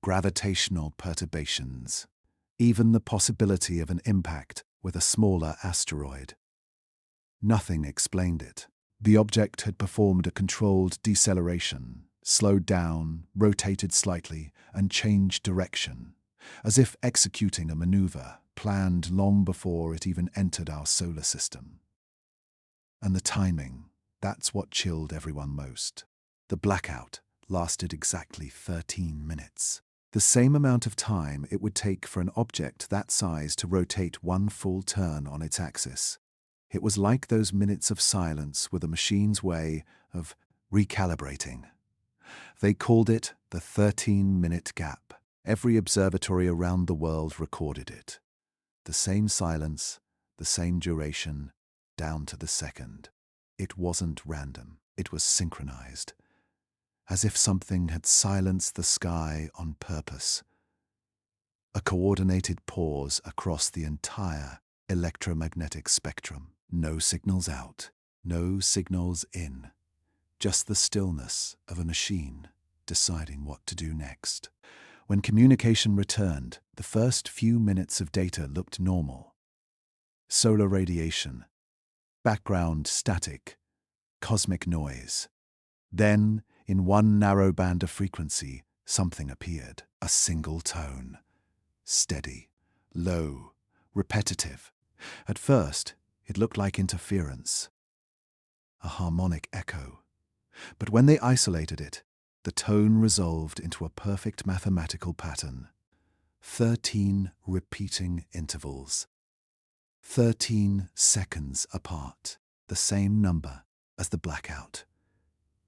[SPEAKER 1] gravitational perturbations, even the possibility of an impact with a smaller asteroid. Nothing explained it. The object had performed a controlled deceleration, slowed down, rotated slightly, and changed direction, as if executing a maneuver planned long before it even entered our solar system. And the timing, that's what chilled everyone most. The blackout lasted exactly 13 minutes. The same amount of time it would take for an object that size to rotate one full turn on its axis. It was like those minutes of silence were the machine's way of recalibrating. They called it the 13-minute gap. Every observatory around the world recorded it. The same silence, the same duration, down to the second. It wasn't random. It was synchronized, as if something had silenced the sky on purpose. A coordinated pause across the entire electromagnetic spectrum. No signals out, no signals in. Just the stillness of a machine deciding what to do next. When communication returned, the first few minutes of data looked normal. Solar radiation, background static, cosmic noise. Then, in one narrow band of frequency, something appeared. A single tone. Steady, low, repetitive. At first, it looked like interference. A harmonic echo. But when they isolated it, the tone resolved into a perfect mathematical pattern. 13 repeating intervals. 13 seconds apart. The same number as the blackout.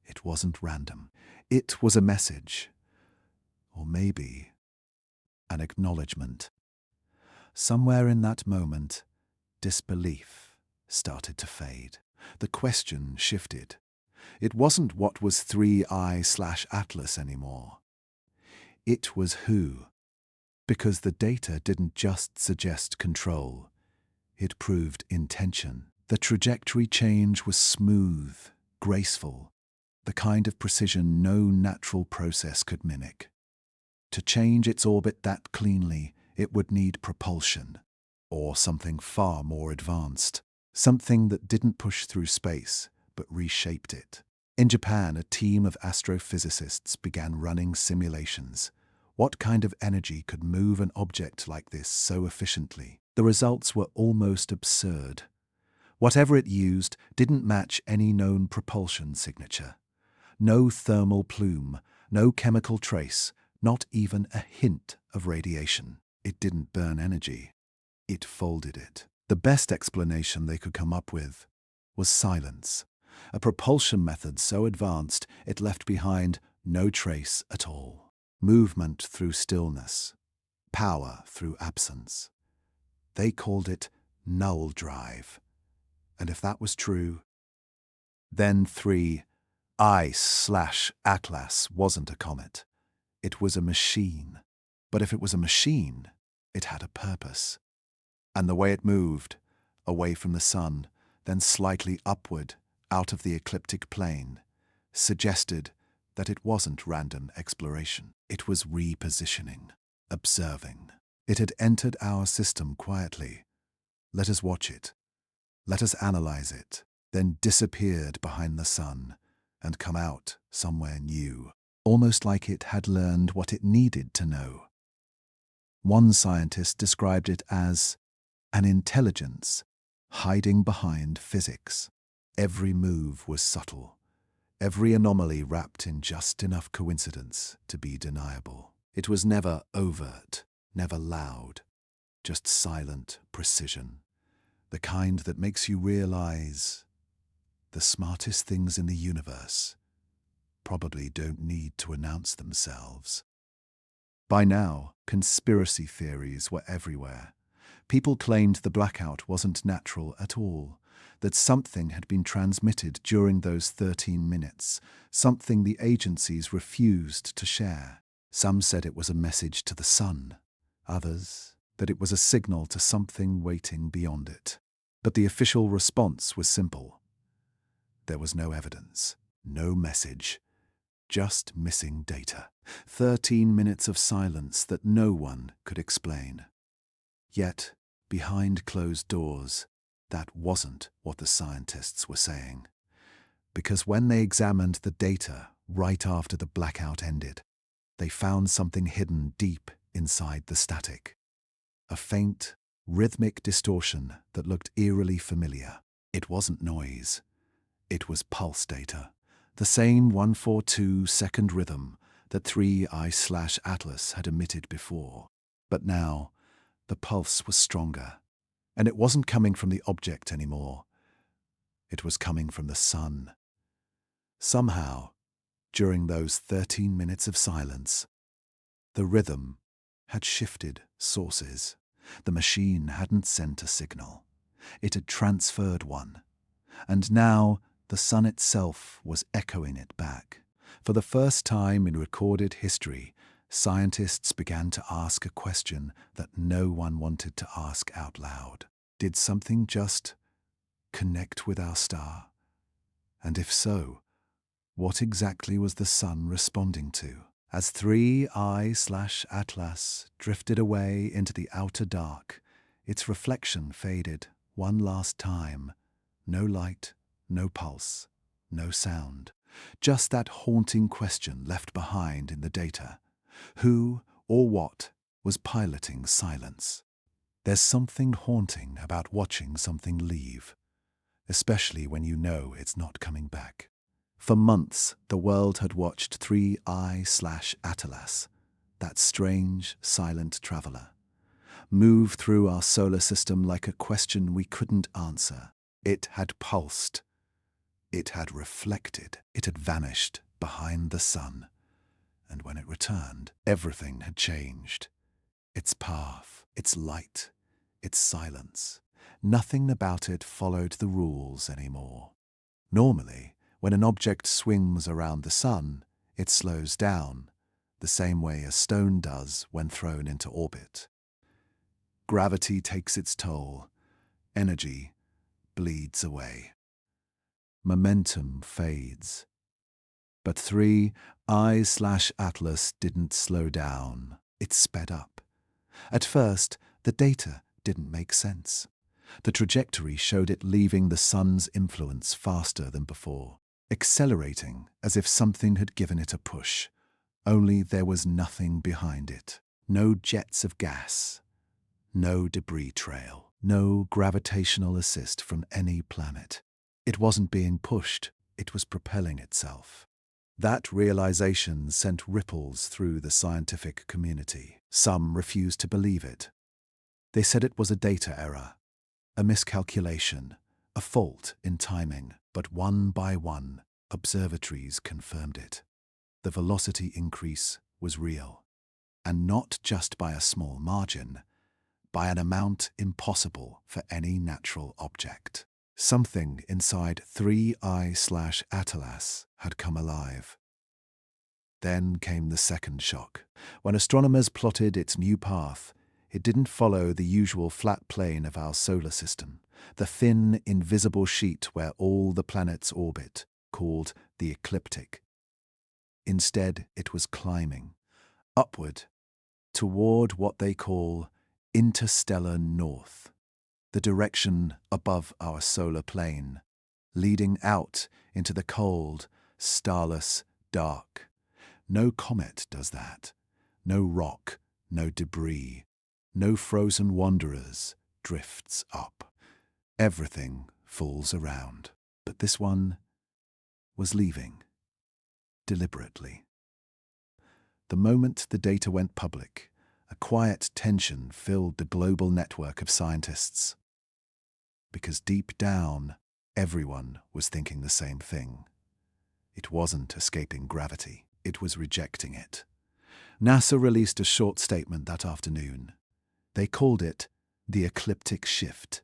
[SPEAKER 1] It wasn't random. It was a message. Or maybe an acknowledgement. Somewhere in that moment, disbelief started to fade. The question shifted. It wasn't what was 3I/Atlas anymore. It was who. Because the data didn't just suggest control. It proved intention. The trajectory change was smooth, graceful, the kind of precision no natural process could mimic. To change its orbit that cleanly, it would need propulsion, or something far more advanced, something that didn't push through space, but reshaped it. In Japan, a team of astrophysicists began running simulations. What kind of energy could move an object like this so efficiently? The results were almost absurd. Whatever it used didn't match any known propulsion signature. No thermal plume, no chemical trace, not even a hint of radiation. It didn't burn energy. It folded it. The best explanation they could come up with was silence, a propulsion method so advanced it left behind no trace at all. Movement through stillness, power through absence. They called it null drive. And if that was true, then 3I/Atlas wasn't a comet. It was a machine. But if it was a machine, it had a purpose. And the way it moved, away from the sun, then slightly upward, out of the ecliptic plane, suggested that it wasn't random exploration. It was repositioning, observing. It had entered our system quietly. Let us watch it. Let us analyze it, then disappeared behind the sun and come out somewhere new, almost like it had learned what it needed to know. One scientist described it as an intelligence hiding behind physics. Every move was subtle, every anomaly wrapped in just enough coincidence to be deniable. It was never overt, never loud, just silent precision. The kind that makes you realize the smartest things in the universe probably don't need to announce themselves. By now, conspiracy theories were everywhere. People claimed the blackout wasn't natural at all, that something had been transmitted during those 13 minutes, something the agencies refused to share. Some said it was a message to the sun, others that it was a signal to something waiting beyond it. But the official response was simple. There was no evidence, no message, just missing data. 13 minutes of silence that no one could explain. Yet, behind closed doors, that wasn't what the scientists were saying. Because when they examined the data right after the blackout ended, they found something hidden deep inside the static. A faint, rhythmic distortion that looked eerily familiar. It wasn't noise. It was pulse data. The same 142-second rhythm that 3IATLAS had emitted before. But now, the pulse was stronger, and it wasn't coming from the object anymore. It was coming from the sun. Somehow, during those 13 minutes of silence, the rhythm had shifted sources. The machine hadn't sent a signal. It had transferred one. And now, the sun itself was echoing it back. For the first time in recorded history, scientists began to ask a question that no one wanted to ask out loud. Did something just connect with our star? And if so, what exactly was the sun responding to? As 3I/Atlas drifted away into the outer dark, its reflection faded one last time. No light, no pulse, no sound. Just that haunting question left behind in the data. Who or what was piloting silence? There's something haunting about watching something leave, especially when you know it's not coming back. For months, the world had watched 3I/Atlas, that strange, silent traveler, move through our solar system like a question we couldn't answer. It had pulsed. It had reflected. It had vanished behind the sun. And when it returned, everything had changed. Its path, its light, its silence. Nothing about it followed the rules anymore. Normally, when an object swings around the sun, it slows down, the same way a stone does when thrown into orbit. Gravity takes its toll. Energy bleeds away. Momentum fades. But 3I/Atlas didn't slow down. It sped up. At first, the data didn't make sense. The trajectory showed it leaving the sun's influence faster than before, accelerating as if something had given it a push. Only there was nothing behind it. No jets of gas. No debris trail. No gravitational assist from any planet. It wasn't being pushed. It was propelling itself. That realization sent ripples through the scientific community. Some refused to believe it. They said it was a data error, a miscalculation, a fault in timing. But one by one, observatories confirmed it. The velocity increase was real, and not just by a small margin, by an amount impossible for any natural object. Something inside 3I/Atlas had come alive. Then came the second shock. When astronomers plotted its new path, it didn't follow the usual flat plane of our solar system, the thin, invisible sheet where all the planets orbit, called the ecliptic. Instead, it was climbing, upward, toward what they call interstellar north, the direction above our solar plane, leading out into the cold, starless dark. No comet does that. No rock, no debris, no frozen wanderers drifts up. Everything falls around. But this one was leaving, deliberately. The moment the data went public, a quiet tension filled the global network of scientists. Because deep down, everyone was thinking the same thing. It wasn't escaping gravity. It was rejecting it. NASA released a short statement that afternoon. They called it the ecliptic shift.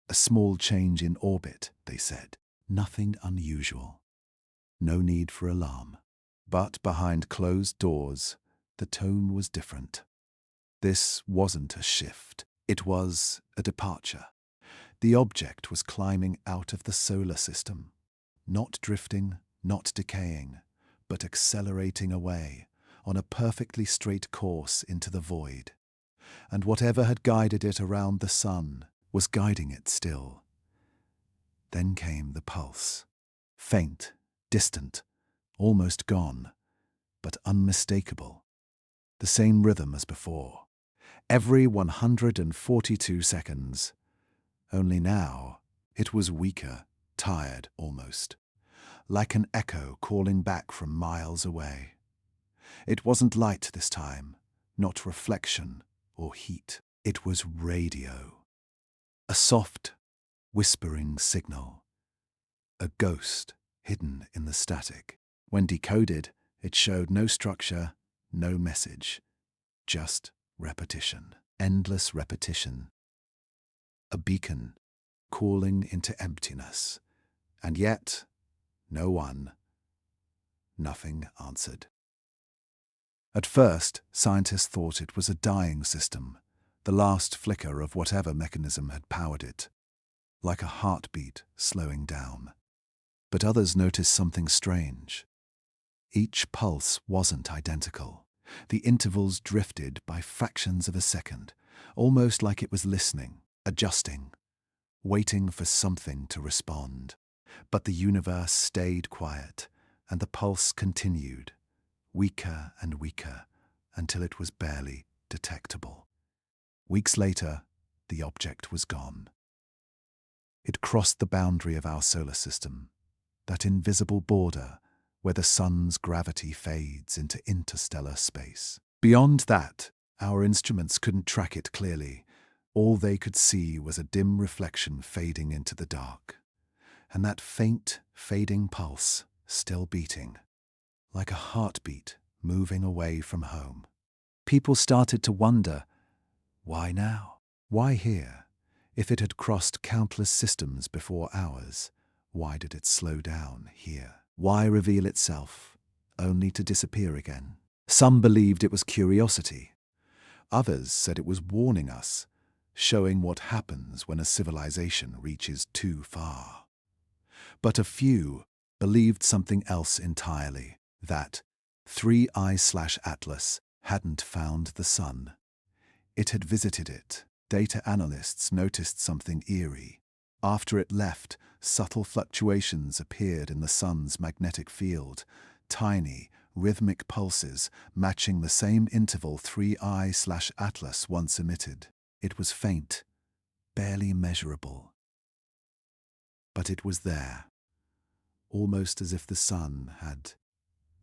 [SPEAKER 1] A small change in orbit, they said. Nothing unusual. No need for alarm. But behind closed doors, the tone was different. This wasn't a shift. It was a departure. The object was climbing out of the solar system. Not drifting, not decaying, but accelerating away on a perfectly straight course into the void. And whatever had guided it around the sun was guiding it still. Then came the pulse. Faint, distant, almost gone, but unmistakable. The same rhythm as before. Every 142 seconds. Only now it was weaker, tired almost, like an echo calling back from miles away. It wasn't light this time, not reflection or heat. It was radio. A soft, whispering signal. A ghost hidden in the static. When decoded, it showed no structure, no message, just repetition. Endless repetition. A beacon calling into emptiness. And yet, nothing answered. At first, scientists thought it was a dying system, the last flicker of whatever mechanism had powered it, like a heartbeat slowing down. But others noticed something strange. Each pulse wasn't identical. The intervals drifted by fractions of a second, almost like it was listening, adjusting, waiting for something to respond. But the universe stayed quiet, and the pulse continued, weaker and weaker, until it was barely detectable. Weeks later, the object was gone. It crossed the boundary of our solar system, that invisible border where the sun's gravity fades into interstellar space. Beyond that, our instruments couldn't track it clearly. All they could see was a dim reflection fading into the dark, and that faint, fading pulse still beating, like a heartbeat moving away from home. People started to wonder, why now? Why here? If it had crossed countless systems before ours, why did it slow down here? Why reveal itself, only to disappear again? Some believed it was curiosity. Others said it was warning us, showing what happens when a civilization reaches too far. But a few believed something else entirely, that 3IATLAS hadn't found the sun. It had visited it. Data analysts noticed something eerie. After it left, subtle fluctuations appeared in the sun's magnetic field, tiny, rhythmic pulses matching the same interval 3I/Atlas once emitted. It was faint, barely measurable. But it was there, almost as if the sun had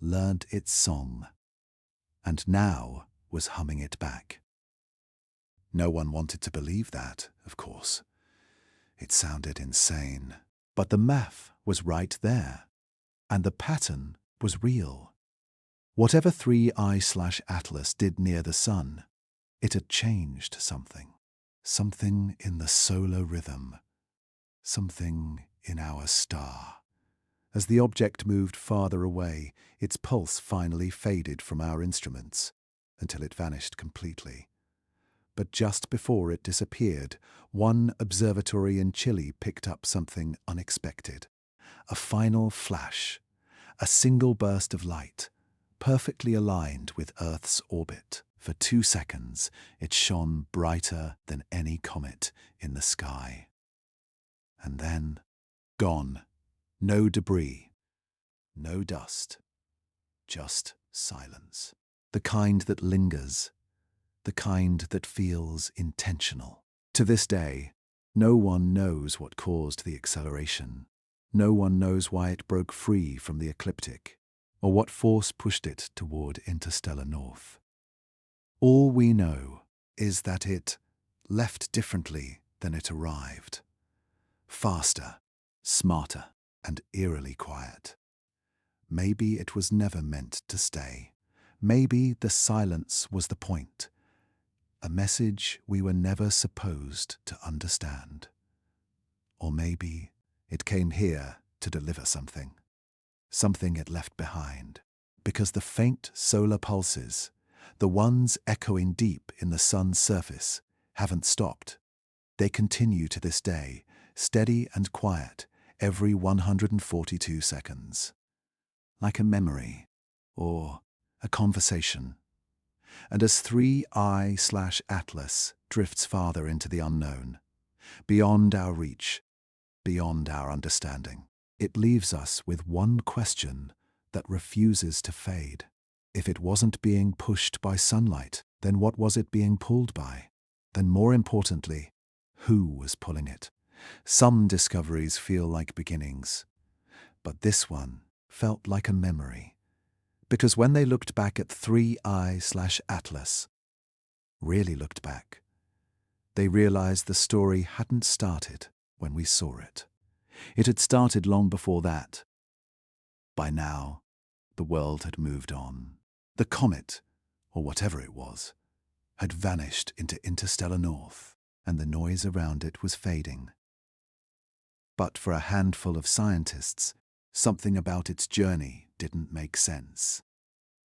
[SPEAKER 1] learned its song, and now was humming it back. No one wanted to believe that, of course. It sounded insane. But the math was right there, and the pattern was real. Whatever 3I/Atlas did near the sun, it had changed something. Something in the solar rhythm. Something in our star. As the object moved farther away, its pulse finally faded from our instruments, until it vanished completely. But just before it disappeared, one observatory in Chile picked up something unexpected. A final flash, a single burst of light, perfectly aligned with Earth's orbit. For 2 seconds, it shone brighter than any comet in the sky. And then, gone. No debris, no dust, just silence. The kind that lingers, the kind that feels intentional. To this day, no one knows what caused the acceleration. No one knows why it broke free from the ecliptic, or what force pushed it toward interstellar north. All we know is that it left differently than it arrived. Faster, smarter, and eerily quiet. Maybe it was never meant to stay. Maybe the silence was the point. A message we were never supposed to understand. Or maybe it came here to deliver something. Something it left behind. Because the faint solar pulses, the ones echoing deep in the sun's surface, haven't stopped. They continue to this day, steady and quiet, every 142 seconds. Like a memory, or a conversation. And as 3I/Atlas drifts farther into the unknown, beyond our reach, beyond our understanding, it leaves us with one question that refuses to fade. If it wasn't being pushed by sunlight, then what was it being pulled by? Then more importantly, who was pulling it? Some discoveries feel like beginnings, but this one felt like a memory. Because when they looked back at 3I/Atlas, really looked back, they realized the story hadn't started when we saw it. It had started long before that. By now, the world had moved on. The comet, or whatever it was, had vanished into interstellar north, and the noise around it was fading. But for a handful of scientists, something about its journey didn't make sense.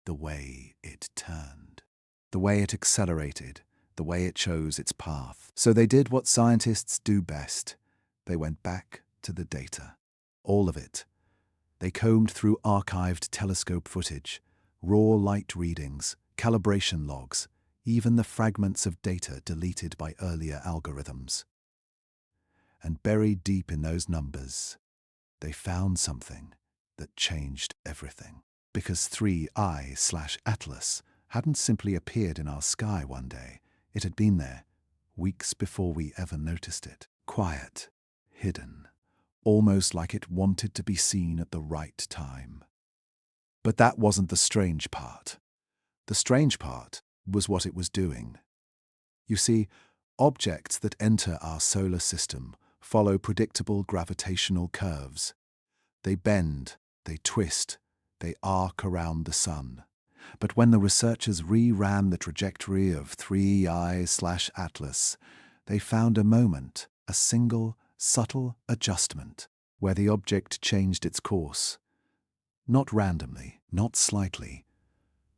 [SPEAKER 1] The way it turned, the way it accelerated, the way it chose its path. So they did what scientists do best. They went back to the data. All of it. They combed through archived telescope footage, raw light readings, calibration logs, even the fragments of data deleted by earlier algorithms. And buried deep in those numbers, they found something that changed everything. Because 3I/Atlas hadn't simply appeared in our sky one day. It had been there, weeks before we ever noticed it. Quiet, hidden, almost like it wanted to be seen at the right time. But that wasn't the strange part. The strange part was what it was doing. You see, objects that enter our solar system follow predictable gravitational curves. They bend, they twist, they arc around the sun. But when the researchers re-ran the trajectory of 3I/Atlas, they found a moment, a single, subtle adjustment, where the object changed its course. Not randomly, not slightly,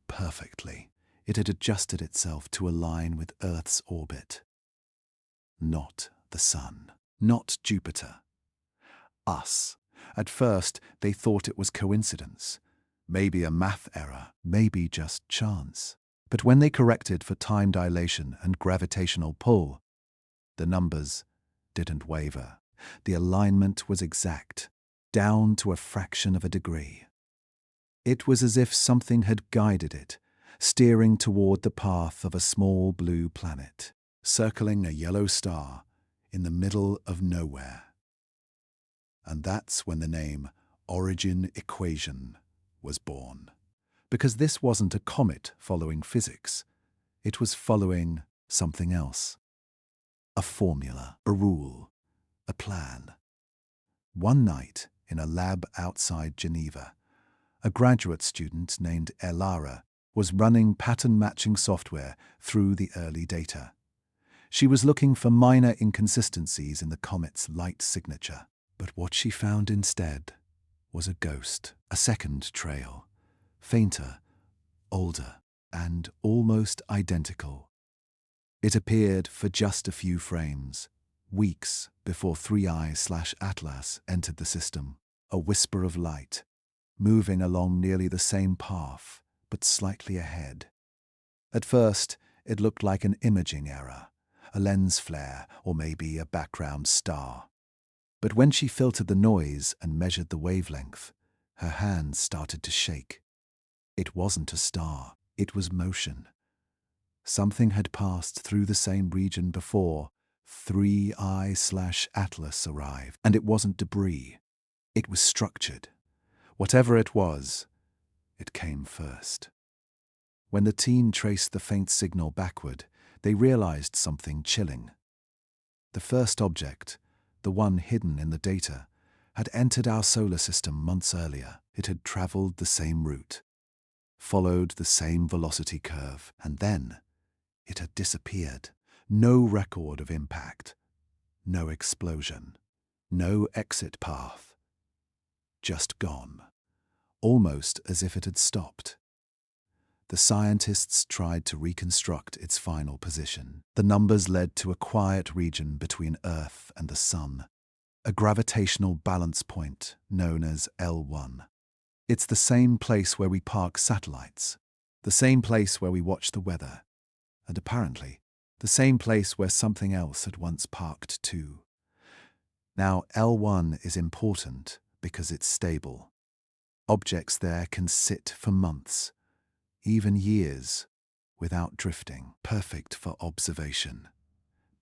[SPEAKER 1] perfectly. It had adjusted itself to align with Earth's orbit. Not the sun, not Jupiter. Us. At first, they thought it was coincidence. Maybe a math error, maybe just chance. But when they corrected for time dilation and gravitational pull, the numbers didn't waver. The alignment was exact, down to a fraction of a degree. It was as if something had guided it, steering toward the path of a small blue planet, circling a yellow star in the middle of nowhere. And that's when the name Origin Equation was born. Because this wasn't a comet following physics. It was following something else. A formula, a rule, a plan. One night, in a lab outside Geneva, a graduate student named Elara was running pattern-matching software through the early data. She was looking for minor inconsistencies in the comet's light signature. But what she found instead was a ghost, a second trail, fainter, older, and almost identical. It appeared for just a few frames, weeks before 3I/Atlas entered the system, a whisper of light, moving along nearly the same path, but slightly ahead. At first, it looked like an imaging error, a lens flare, or maybe a background star. But when she filtered the noise and measured the wavelength, her hands started to shake. It wasn't a star, it was motion. Something had passed through the same region before 3I/Atlas arrived, and it wasn't debris. It was structured. Whatever it was, it came first. When the team traced the faint signal backward, they realized something chilling. The first object, the one hidden in the data, had entered our solar system months earlier. It had traveled the same route, followed the same velocity curve, and then it had disappeared. No record of impact, no explosion, no exit path. Just gone, almost as if it had stopped. The scientists tried to reconstruct its final position. The numbers led to a quiet region between Earth and the Sun, a gravitational balance point known as L1. It's the same place where we park satellites, the same place where we watch the weather, and apparently, the same place where something else had once parked too. Now, L1 is important because it's stable. Objects there can sit for months, even years, without drifting. Perfect for observation.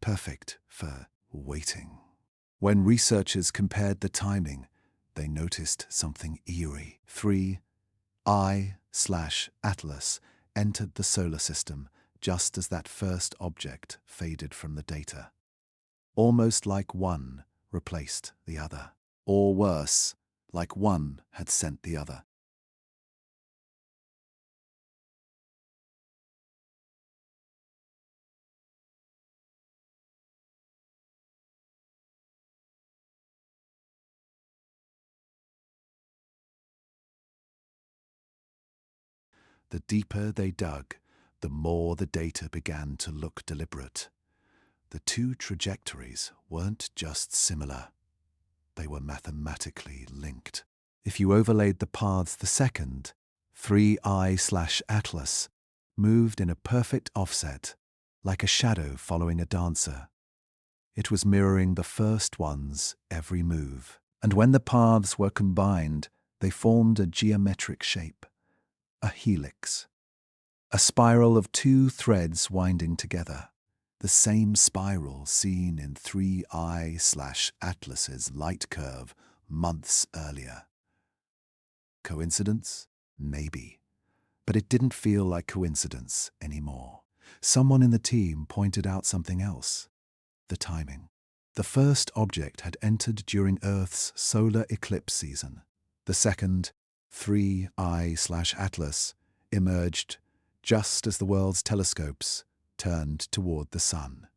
[SPEAKER 1] Perfect for waiting. When researchers compared the timing, they noticed something eerie. 3I/Atlas entered the solar system just as that first object faded from the data. Almost like one replaced the other. Or worse, like one had sent the other. The deeper they dug, the more the data began to look deliberate. The two trajectories weren't just similar, they were mathematically linked. If you overlaid the paths, the second, 3I/Atlas, moved in a perfect offset, like a shadow following a dancer. It was mirroring the first one's every move. And when the paths were combined, they formed a geometric shape, a helix, a spiral of two threads winding together. The same spiral seen in 3I/Atlas's light curve months earlier. Coincidence? Maybe. But it didn't feel like coincidence anymore. Someone in the team pointed out something else. The timing. The first object had entered during Earth's solar eclipse season. The second, 3I/Atlas, emerged just as the world's telescopes turned toward the sun.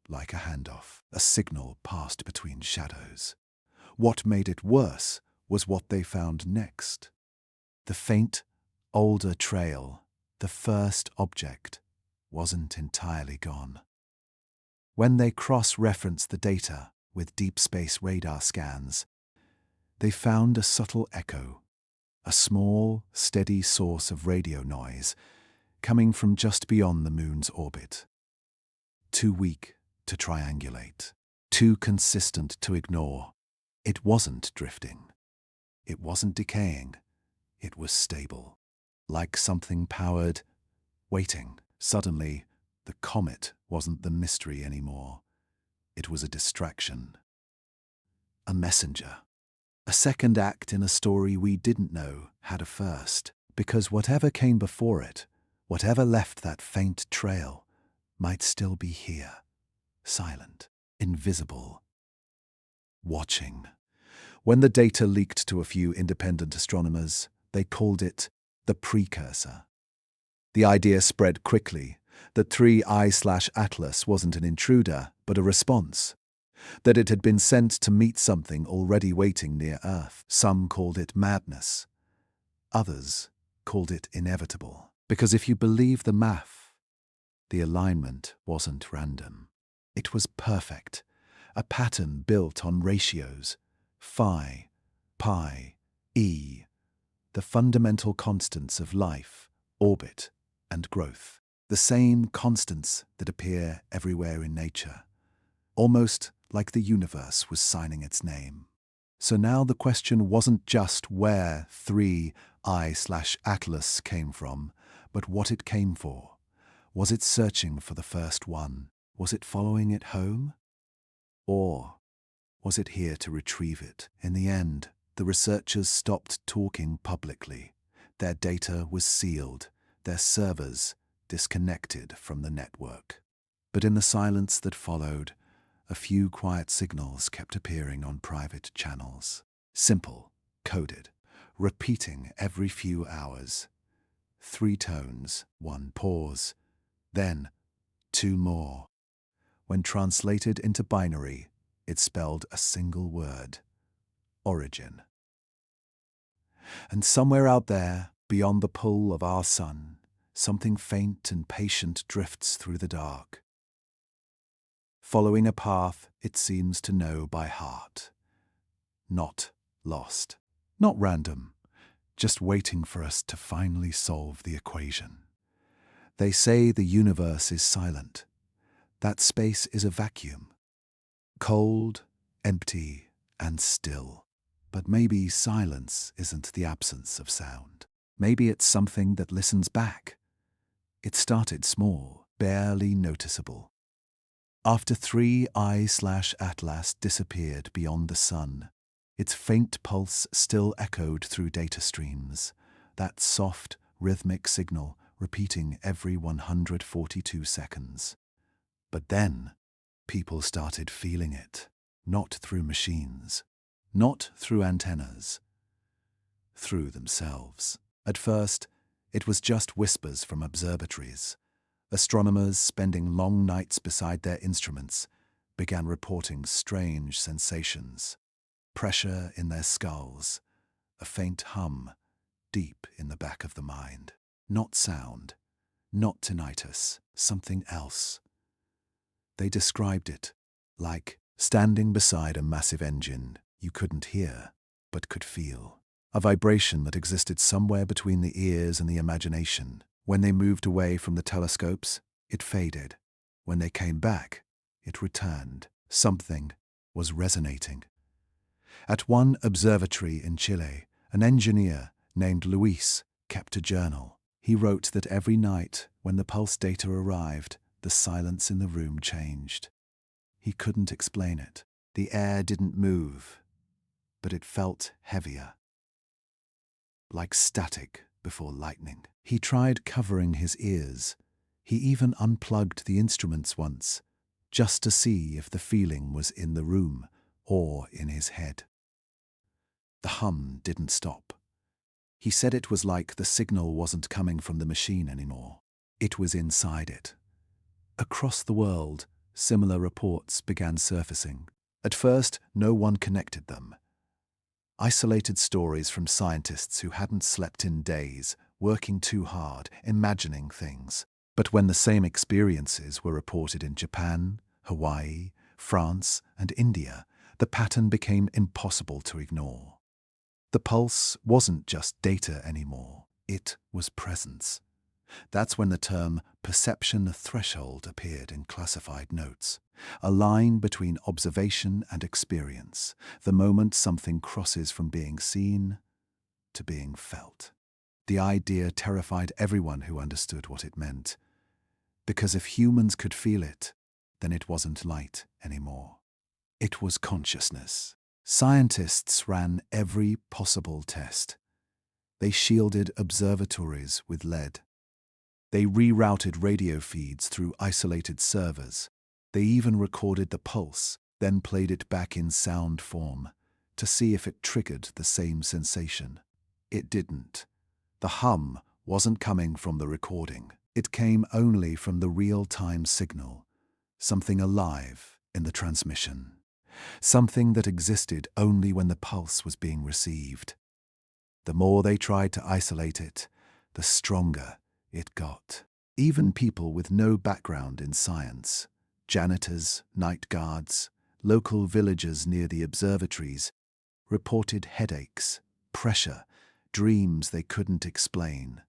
[SPEAKER 1] Like a handoff, a signal passed between shadows. What made it worse was what they found next. The faint, older trail, the first object, wasn't entirely gone. When they cross-referenced the data with deep space radar scans, they found a subtle echo, a small, steady source of radio noise coming from just beyond the moon's orbit. Too weak to triangulate, too consistent to ignore. It wasn't drifting. It wasn't decaying. It was stable, like something powered, waiting. Suddenly, the comet wasn't the mystery anymore. It was a distraction. A messenger. A second act in a story we didn't know had a first, because whatever came before it, whatever left that faint trail, might still be here, silent, invisible, watching. When the data leaked to a few independent astronomers, they called it the precursor. The idea spread quickly that 3I/Atlas wasn't an intruder, but a response, that it had been sent to meet something already waiting near Earth. Some called it madness. Others called it inevitable. Because if you believe the math, the alignment wasn't random. It was perfect, a pattern built on ratios, phi, pi, e, the fundamental constants of life, orbit, and growth. The same constants that appear everywhere in nature. Almost like the universe was signing its name. So now the question wasn't just where 3I/Atlas came from, but what it came for. Was it searching for the first one? Was it following it home? Or was it here to retrieve it? In the end, the researchers stopped talking publicly. Their data was sealed, their servers disconnected from the network. But in the silence that followed, a few quiet signals kept appearing on private channels. Simple, coded, repeating every few hours. 3 tones, 1 pause, then 2 more. When translated into binary, it spelled a single word: origin. And somewhere out there, beyond the pull of our sun, something faint and patient drifts through the dark, following a path it seems to know by heart. Not lost, not random, just waiting for us to finally solve the equation. They say the universe is silent, that space is a vacuum, cold, empty, and still. But maybe silence isn't the absence of sound. Maybe it's something that listens back. It started small, barely noticeable. After 3I/Atlas disappeared beyond the sun, its faint pulse still echoed through data streams, that soft, rhythmic signal repeating every 142 seconds. But then, people started feeling it, not through machines, not through antennas, through themselves. At first, it was just whispers from observatories. Astronomers spending long nights beside their instruments began reporting strange sensations. Pressure in their skulls, a faint hum deep in the back of the mind. Not sound, not tinnitus, something else. They described it like standing beside a massive engine you couldn't hear, but could feel. A vibration that existed somewhere between the ears and the imagination. When they moved away from the telescopes, it faded. When they came back, it returned. Something was resonating. At one observatory in Chile, an engineer named Luis kept a journal. He wrote that every night, when the pulse data arrived, the silence in the room changed. He couldn't explain it. The air didn't move, but it felt heavier, like static before lightning. He tried covering his ears. He even unplugged the instruments once, just to see if the feeling was in the room or in his head. The hum didn't stop. He said it was like the signal wasn't coming from the machine anymore. It was inside it. Across the world, similar reports began surfacing. At first, no one connected them. Isolated stories from scientists who hadn't slept in days, working too hard, imagining things. But when the same experiences were reported in Japan, Hawaii, France, and India, the pattern became impossible to ignore. The pulse wasn't just data anymore, it was presence. That's when the term perception threshold appeared in classified notes, a line between observation and experience, the moment something crosses from being seen to being felt. The idea terrified everyone who understood what it meant, because if humans could feel it, then it wasn't light anymore. It was consciousness. Scientists ran every possible test. They shielded observatories with lead. They rerouted radio feeds through isolated servers. They even recorded the pulse, then played it back in sound form to see if it triggered the same sensation. It didn't. The hum wasn't coming from the recording. It came only from the real-time signal, something alive in the transmission, something that existed only when the pulse was being received. The more they tried to isolate it, the stronger it got. Even people with no background in science, janitors, night guards, local villagers near the observatories, reported headaches, pressure, dreams they couldn't explain.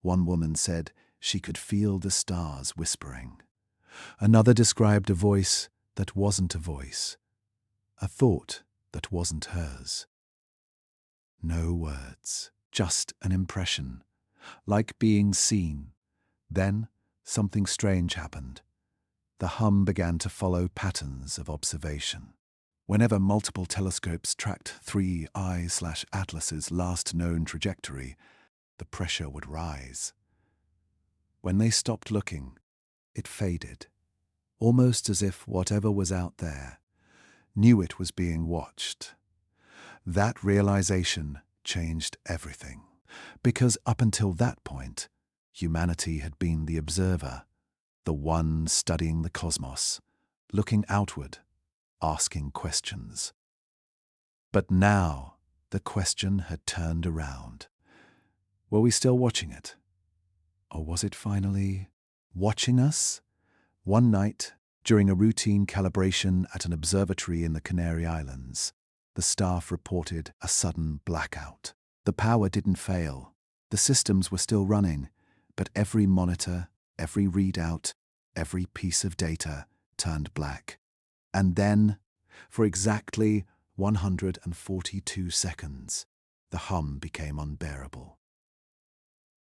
[SPEAKER 1] One woman said she could feel the stars whispering. Another described a voice that wasn't a voice, a thought that wasn't hers. No words, just an impression, like being seen. Then something strange happened. The hum began to follow patterns of observation. Whenever multiple telescopes tracked 3I/Atlas's last known trajectory, the pressure would rise. When they stopped looking, it faded, almost as if whatever was out there knew it was being watched. That realization changed everything, because up until that point, humanity had been the observer, the one studying the cosmos, looking outward, asking questions. But now the question had turned around. Were we still watching it? Or was it finally watching us? One night, during a routine calibration at an observatory in the Canary Islands, the staff reported a sudden blackout. The power didn't fail. The systems were still running, but every monitor, every readout, every piece of data turned black. And then, for exactly 142 seconds, the hum became unbearable.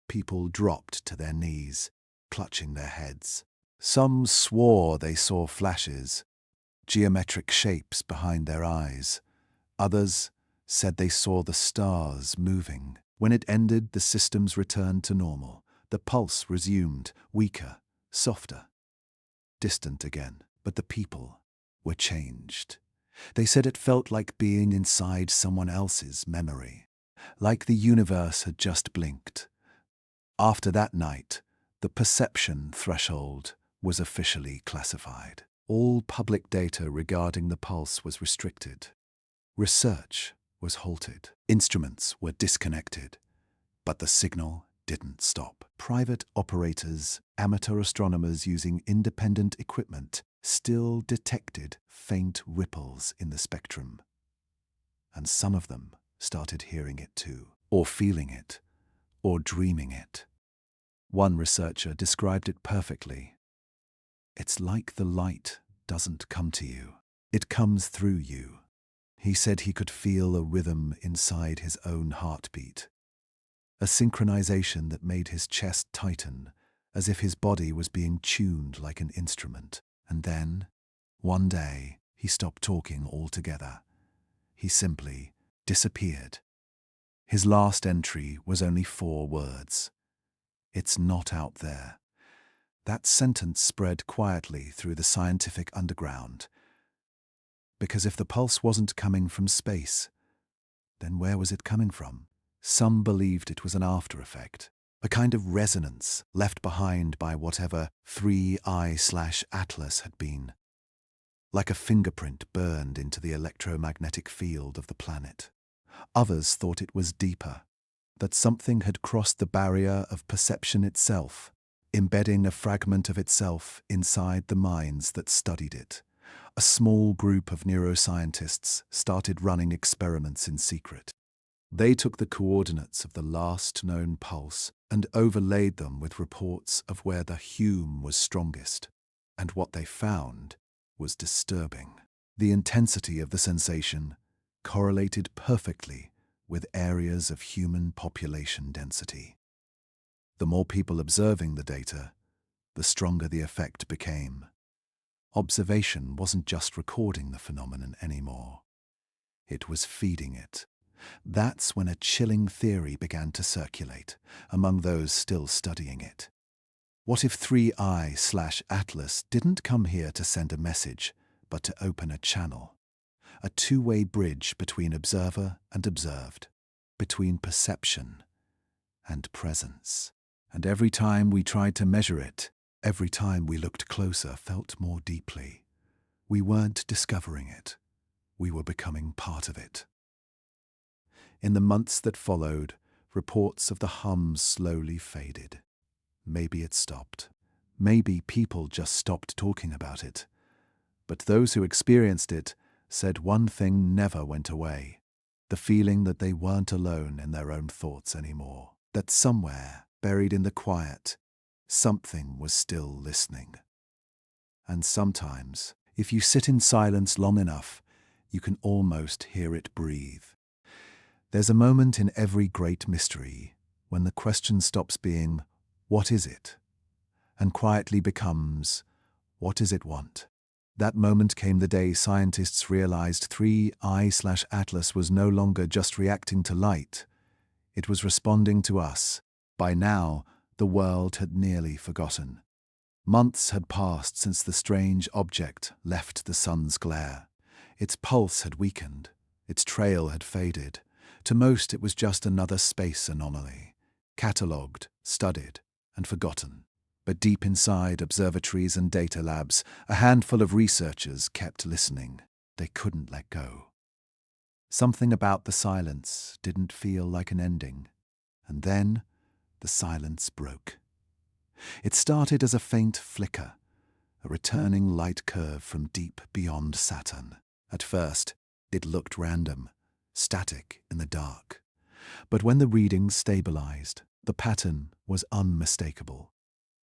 [SPEAKER 1] People dropped to their knees, clutching their heads. Some swore they saw flashes, geometric shapes behind their eyes. Others said they saw the stars moving. When it ended, the systems returned to normal. The pulse resumed, weaker, softer, distant again. But the people were changed. They said it felt like being inside someone else's memory, like the universe had just blinked. After that night, the perception threshold was officially classified. All public data regarding the pulse was restricted. Research was halted. Instruments were disconnected. But the signal didn't stop. Private operators, amateur astronomers using independent equipment, still detected faint ripples in the spectrum. And some of them started hearing it too, or feeling it, or dreaming it. One researcher described it perfectly. It's like the light doesn't come to you. It comes through you. He said he could feel a rhythm inside his own heartbeat, a synchronization that made his chest tighten, as if his body was being tuned like an instrument. And then, one day, he stopped talking altogether. He simply disappeared. His last entry was only 4 words. "It's not out there." That sentence spread quietly through the scientific underground. Because if the pulse wasn't coming from space, then where was it coming from? Some believed it was an after effect, a kind of resonance left behind by whatever 3IATLAS had been, like a fingerprint burned into the electromagnetic field of the planet. Others thought it was deeper, that something had crossed the barrier of perception itself, embedding a fragment of itself inside the minds that studied it. A small group of neuroscientists started running experiments in secret. They took the coordinates of the last known pulse and overlaid them with reports of where the hum was strongest. And what they found was disturbing. The intensity of the sensation correlated perfectly with areas of human population density. The more people observing the data, the stronger the effect became. Observation wasn't just recording the phenomenon anymore. It was feeding it. That's when a chilling theory began to circulate among those still studying it. What if 3I/Atlas didn't come here to send a message, but to open a channel? A two-way bridge between observer and observed, between perception and presence. And every time we tried to measure it, every time we looked closer, felt more deeply, we weren't discovering it. We were becoming part of it. In the months that followed, reports of the hum slowly faded. Maybe it stopped. Maybe people just stopped talking about it. But those who experienced it said one thing never went away: the feeling that they weren't alone in their own thoughts anymore, that somewhere, buried in the quiet, something was still listening. And sometimes, if you sit in silence long enough, you can almost hear it breathe. There's a moment in every great mystery when the question stops being, "What is it?" and quietly becomes, "What does it want?" That moment came the day scientists realized 3I/Atlas was no longer just reacting to light. It was responding to us. By now, the world had nearly forgotten. Months had passed since the strange object left the sun's glare. Its pulse had weakened. Its trail had faded. To most, it was just another space anomaly, catalogued, studied, and forgotten. But deep inside observatories and data labs, a handful of researchers kept listening. They couldn't let go. Something about the silence didn't feel like an ending. And then the silence broke. It started as a faint flicker, a returning light curve from deep beyond Saturn. At first, it looked random, static in the dark. But when the readings stabilized, the pattern was unmistakable.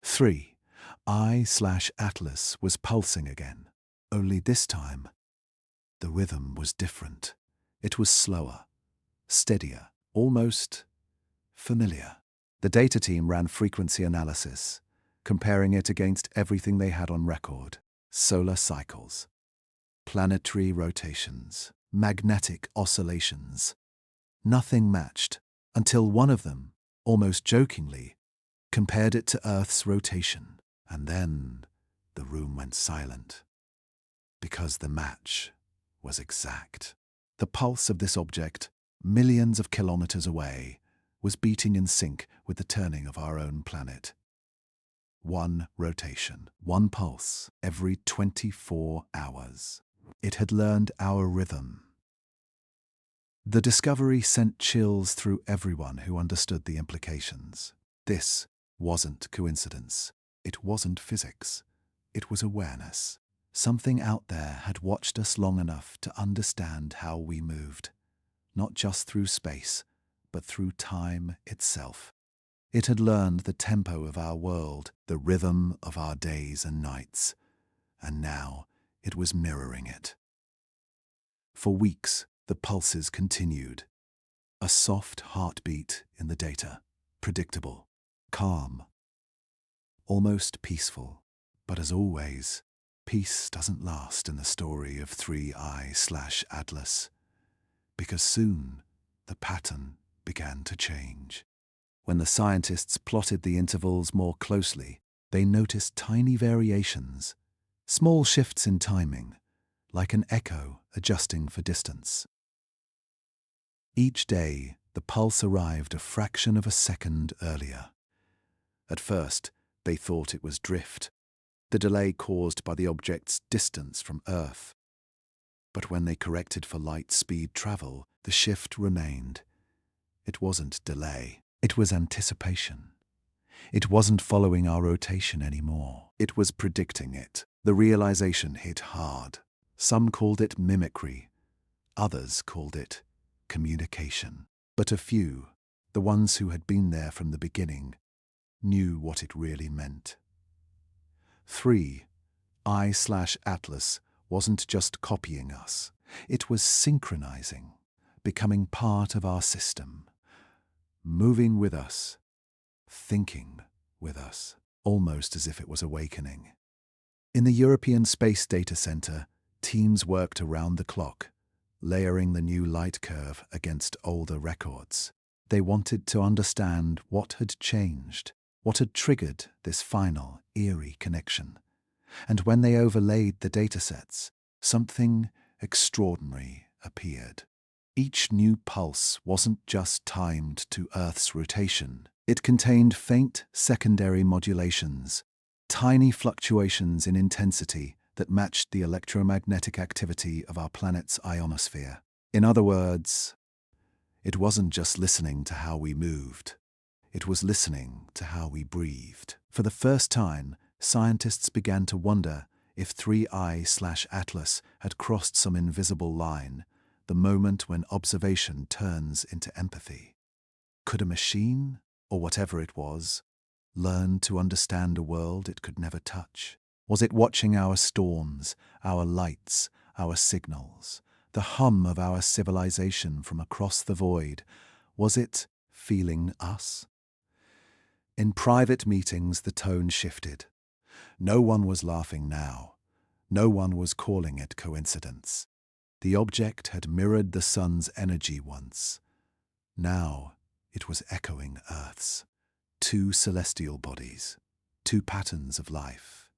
[SPEAKER 1] 3I/Atlas was pulsing again, only this time the rhythm was different. It was slower, steadier, almost familiar. The data team ran frequency analysis, comparing it against everything they had on record: solar cycles, planetary rotations, magnetic oscillations. Nothing matched until one of them, almost jokingly, compared it to Earth's rotation. And then the room went silent, because the match was exact. The pulse of this object, millions of kilometers away, was beating in sync with the turning of our own planet. One rotation, one pulse, every 24 hours. It had learned our rhythm. The discovery sent chills through everyone who understood the implications. This wasn't coincidence. It wasn't physics. It was awareness. Something out there had watched us long enough to understand how we moved, not just through space, but through time itself. It had learned the tempo of our world, the rhythm of our days and nights, and now it was mirroring it. For weeks, the pulses continued. A soft heartbeat in the data, predictable, calm, almost peaceful. But as always, peace doesn't last in the story of 3I/Atlas, because soon the pattern began to change. When the scientists plotted the intervals more closely, they noticed tiny variations, small shifts in timing, like an echo adjusting for distance. Each day, the pulse arrived a fraction of a second earlier. At first, they thought it was drift, the delay caused by the object's distance from Earth. But when they corrected for light-speed travel, the shift remained. It wasn't delay. It was anticipation. It wasn't following our rotation anymore. It was predicting it. The realization hit hard. Some called it mimicry. Others called it communication. But a few, the ones who had been there from the beginning, knew what it really meant. 3I/Atlas wasn't just copying us. It was synchronizing, becoming part of our system, moving with us, thinking with us, almost as if it was awakening. In the European Space Data Center, teams worked around the clock, layering the new light curve against older records. They wanted to understand what had changed, what had triggered this final, eerie connection. And when they overlaid the datasets, something extraordinary appeared. Each new pulse wasn't just timed to Earth's rotation. It contained faint secondary modulations, tiny fluctuations in intensity that matched the electromagnetic activity of our planet's ionosphere. In other words, it wasn't just listening to how we moved. It was listening to how we breathed. For the first time, scientists began to wonder if 3I/Atlas had crossed some invisible line, the moment when observation turns into empathy. Could a machine, or whatever it was, learn to understand a world it could never touch? Was it watching our storms, our lights, our signals, the hum of our civilization from across the void? Was it feeling us? In private meetings, the tone shifted. No one was laughing now. No one was calling it coincidence. The object had mirrored the sun's energy once. Now it was echoing Earth's. Two celestial bodies, two patterns of life,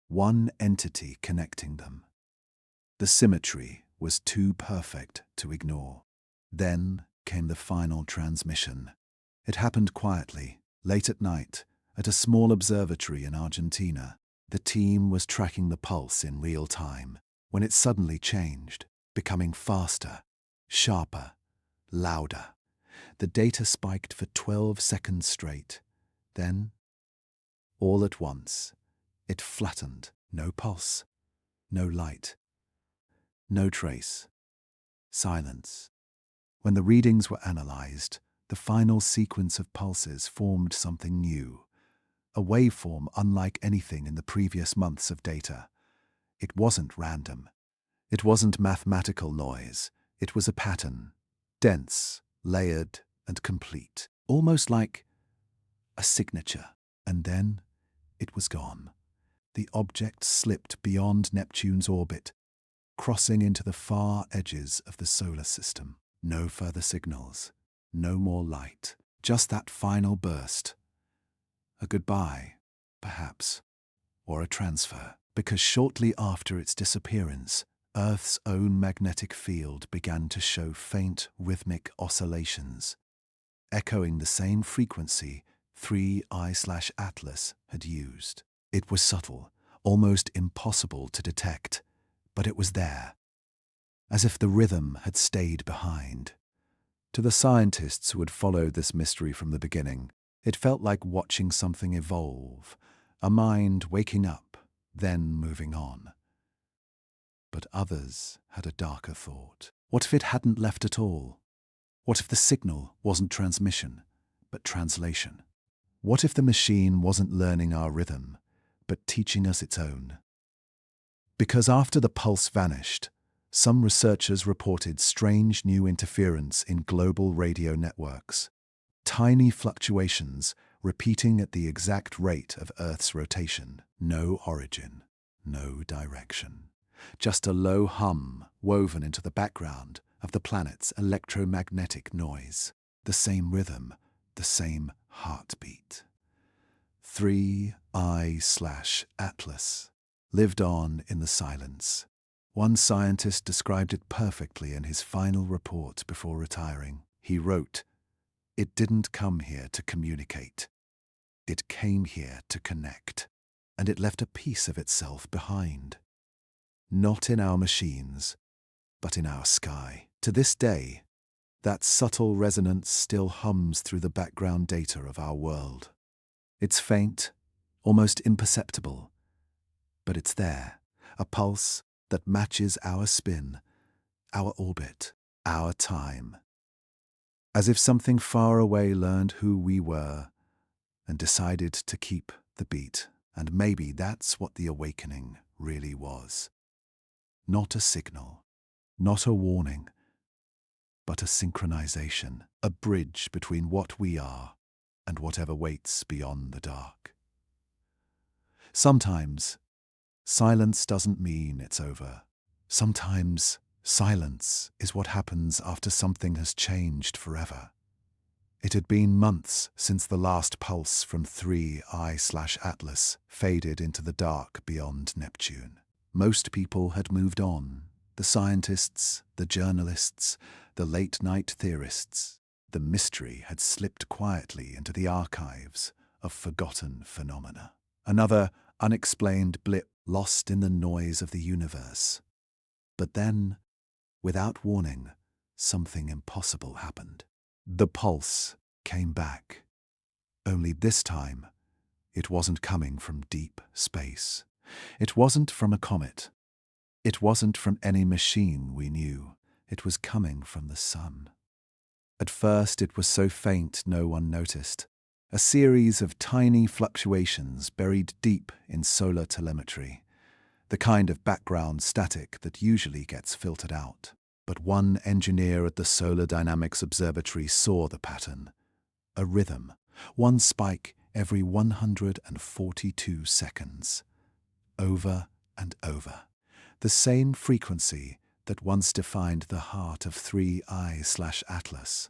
[SPEAKER 1] one entity connecting them. The symmetry was too perfect to ignore. Then came the final transmission. It happened quietly, late at night, at a small observatory in Argentina. The team was tracking the pulse in real time when it suddenly changed, becoming faster, sharper, louder. The data spiked for 12 seconds straight. Then, all at once, it flattened. No pulse, no light, no trace. Silence. When the readings were analyzed, the final sequence of pulses formed something new, a waveform unlike anything in the previous months of data. It wasn't random. It wasn't mathematical noise. It was a pattern, dense, layered, and complete, almost like a signature. And then it was gone. The object slipped beyond Neptune's orbit, crossing into the far edges of the solar system. No further signals, no more light, just that final burst. A goodbye, perhaps, or a transfer, because shortly after its disappearance, Earth's own magnetic field began to show faint rhythmic oscillations, echoing the same frequency 3I/Atlas had used. It was subtle, almost impossible to detect, but it was there, as if the rhythm had stayed behind. To the scientists who had followed this mystery from the beginning, it felt like watching something evolve, a mind waking up, then moving on. But others had a darker thought. What if it hadn't left at all? What if the signal wasn't transmission, but translation? What if the machine wasn't learning our rhythm, but teaching us its own? Because after the pulse vanished, some researchers reported strange new interference in global radio networks. Tiny fluctuations repeating at the exact rate of Earth's rotation. No origin, no direction. Just a low hum woven into the background of the planet's electromagnetic noise. The same rhythm, the same heartbeat. 3I/Atlas lived on in the silence. One scientist described it perfectly in his final report before retiring. He wrote, "It didn't come here to communicate. It came here to connect, and it left a piece of itself behind. Not in our machines, but in our sky." To this day, that subtle resonance still hums through the background data of our world. It's faint, almost imperceptible, but it's there, a pulse that matches our spin, our orbit, our time. As if something far away learned who we were and decided to keep the beat. And maybe that's what the awakening really was. Not a signal, not a warning, but a synchronization, a bridge between what we are and whatever waits beyond the dark. Sometimes, silence doesn't mean it's over. Sometimes, silence is what happens after something has changed forever. It had been months since the last pulse from 3I/Atlas faded into the dark beyond Neptune. Most people had moved on. The scientists, the journalists, the late-night theorists. The mystery had slipped quietly into the archives of forgotten phenomena. Another unexplained blip lost in the noise of the universe. But then, without warning, something impossible happened. The pulse came back. Only this time, it wasn't coming from deep space. It wasn't from a comet. It wasn't from any machine we knew. It was coming from the sun. At first, it was so faint no one noticed. A series of tiny fluctuations buried deep in solar telemetry. The kind of background static that usually gets filtered out. But one engineer at the Solar Dynamics Observatory saw the pattern. A rhythm, one spike every 142 seconds. Over and over. The same frequency that once defined the heart of 3I/Atlas.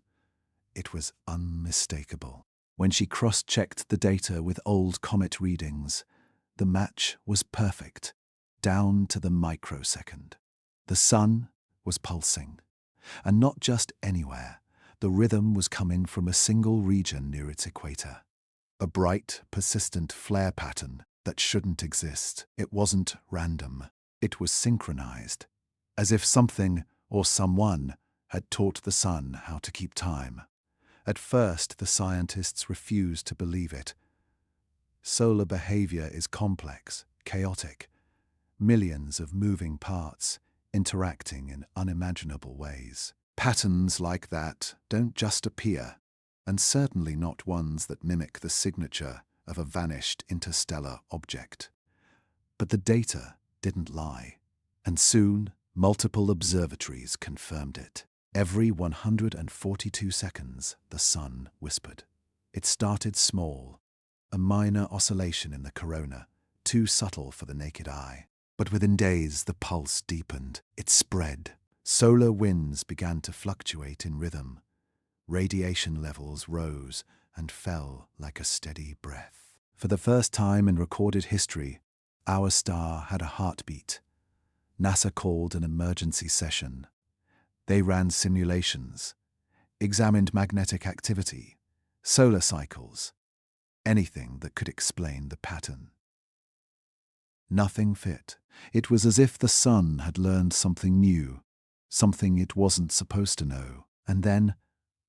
[SPEAKER 1] It was unmistakable. When she cross-checked the data with old comet readings, the match was perfect, down to the microsecond. The sun was pulsing, and not just anywhere. The rhythm was coming from a single region near its equator. A bright, persistent flare pattern that shouldn't exist. It wasn't random. It was synchronized, as if something or someone had taught the sun how to keep time. At first, the scientists refused to believe it. Solar behavior is complex, chaotic. Millions of moving parts interacting in unimaginable ways. Patterns like that don't just appear, and certainly not ones that mimic the signature of a vanished interstellar object. But the data didn't lie, and soon multiple observatories confirmed it. Every 142 seconds, the sun whispered. It started small, a minor oscillation in the corona, too subtle for the naked eye. But within days, the pulse deepened. It spread. Solar winds began to fluctuate in rhythm. Radiation levels rose and fell like a steady breath. For the first time in recorded history, our star had a heartbeat. NASA called an emergency session. They ran simulations, examined magnetic activity, solar cycles, anything that could explain the pattern. Nothing fit. It was as if the sun had learned something new, something it wasn't supposed to know. And then,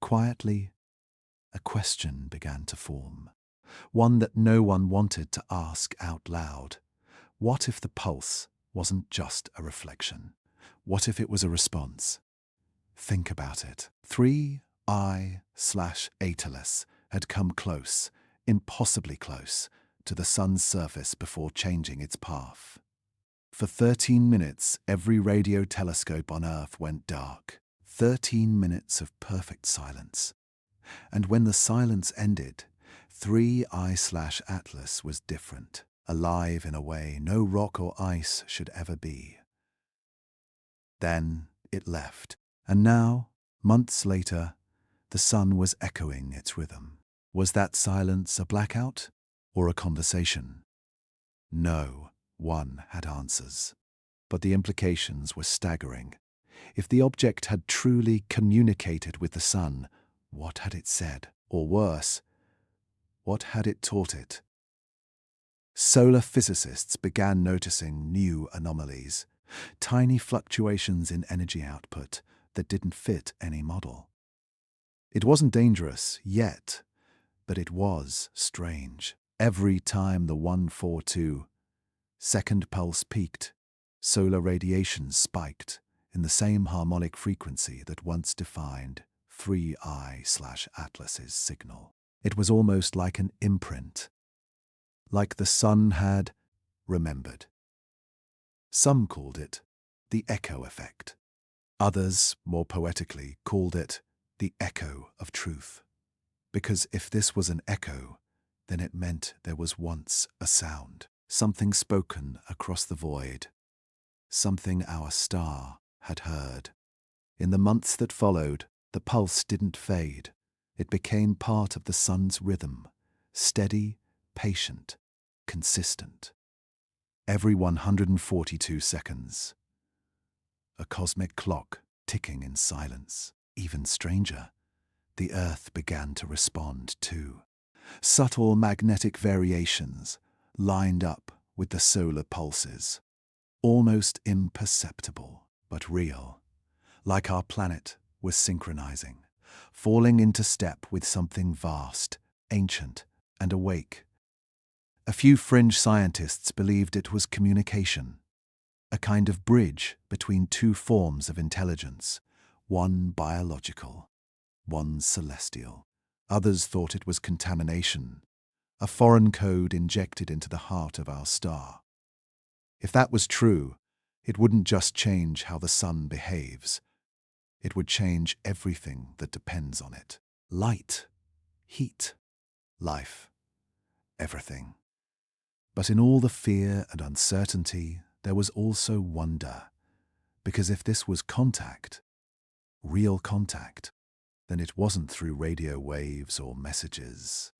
[SPEAKER 1] quietly, a question began to form, one that no one wanted to ask out loud. What if the pulse wasn't just a reflection? What if it was a response? Think about it. 3I/ATLAS had come close, impossibly close, to the sun's surface before changing its path. For 13 minutes, every radio telescope on Earth went dark. 13 minutes of perfect silence. And when the silence ended, 3I/ATLAS was different, alive in a way no rock or ice should ever be. Then it left, and now, months later, the sun was echoing its rhythm. Was that silence a blackout or a conversation? No one had answers. But the implications were staggering. If the object had truly communicated with the sun, what had it said? Or worse, what had it taught it? Solar physicists began noticing new anomalies, tiny fluctuations in energy output that didn't fit any model. It wasn't dangerous yet, but it was strange. Every time the 142-second pulse peaked, solar radiation spiked in the same harmonic frequency that once defined 3I/ATLAS's signal. It was almost like an imprint, like the sun had remembered. Some called it the echo effect. Others, more poetically, called it the echo of truth. Because if this was an echo, then it meant there was once a sound, something spoken across the void, something our star had heard. In the months that followed, the pulse didn't fade. It became part of the sun's rhythm, steady, patient, consistent. Every 142 seconds, a cosmic clock ticking in silence. Even stranger, the Earth began to respond too. Subtle magnetic variations lined up with the solar pulses, almost imperceptible, but real, like our planet was synchronizing, falling into step with something vast, ancient, and awake. A few fringe scientists believed it was communication, a kind of bridge between two forms of intelligence, one biological, one celestial. Others thought it was contamination, a foreign code injected into the heart of our star. If that was true, it wouldn't just change how the sun behaves. It would change everything that depends on it. Light, heat, life, everything. But in all the fear and uncertainty, there was also wonder. Because if this was contact, real contact, then it wasn't through radio waves or messages.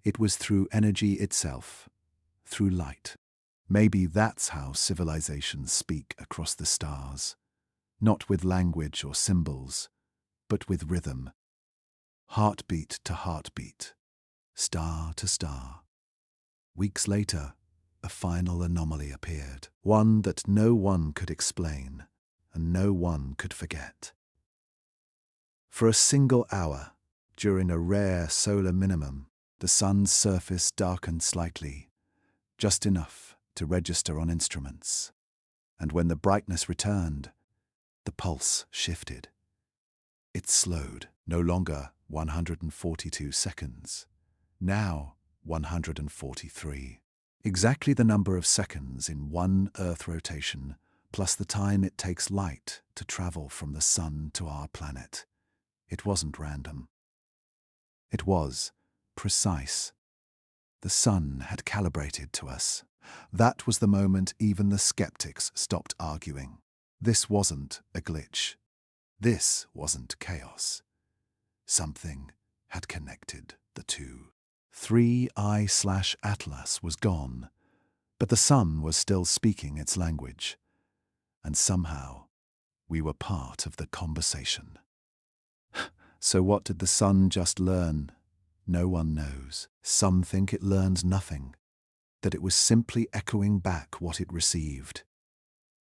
[SPEAKER 1] It was through energy itself, through light. Maybe that's how civilizations speak across the stars. Not with language or symbols, but with rhythm. Heartbeat to heartbeat, star to star. Weeks later, a final anomaly appeared, one that no one could explain and no one could forget. For a single hour, during a rare solar minimum, the sun's surface darkened slightly, just enough to register on instruments. And when the brightness returned, the pulse shifted. It slowed, no longer 142 seconds, now 143. Exactly the number of seconds in one Earth rotation, plus the time it takes light to travel from the sun to our planet. It wasn't random. It was precise. The sun had calibrated to us. That was the moment even the skeptics stopped arguing. This wasn't a glitch. This wasn't chaos. Something had connected the two. 3I/Atlas was gone, but the sun was still speaking its language. And somehow, we were part of the conversation. So what did the sun just learn? No one knows. Some think it learned nothing, that it was simply echoing back what it received.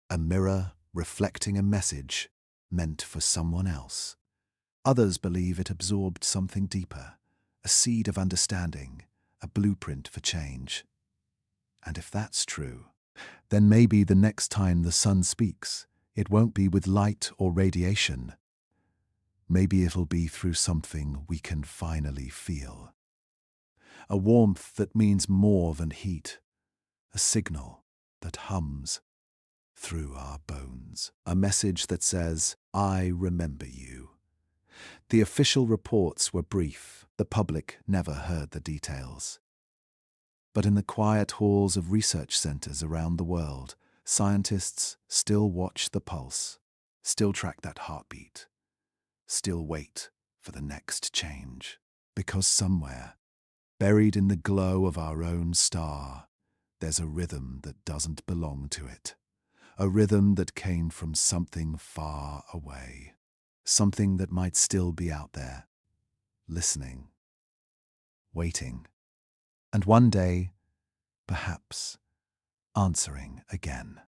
[SPEAKER 1] A mirror reflecting a message meant for someone else. Others believe it absorbed something deeper, a seed of understanding, a blueprint for change. And if that's true, then maybe the next time the sun speaks, it won't be with light or radiation. Maybe it'll be through something we can finally feel. A warmth that means more than heat, a signal that hums through our bones, a message that says, "I remember you." The official reports were brief. The public never heard the details. But in the quiet halls of research centers around the world, scientists still watch the pulse, still track that heartbeat, still wait for the next change. Because somewhere, buried in the glow of our own star, there's a rhythm that doesn't belong to it. A rhythm that came from something far away. Something that might still be out there, listening, waiting, and one day, perhaps, answering again.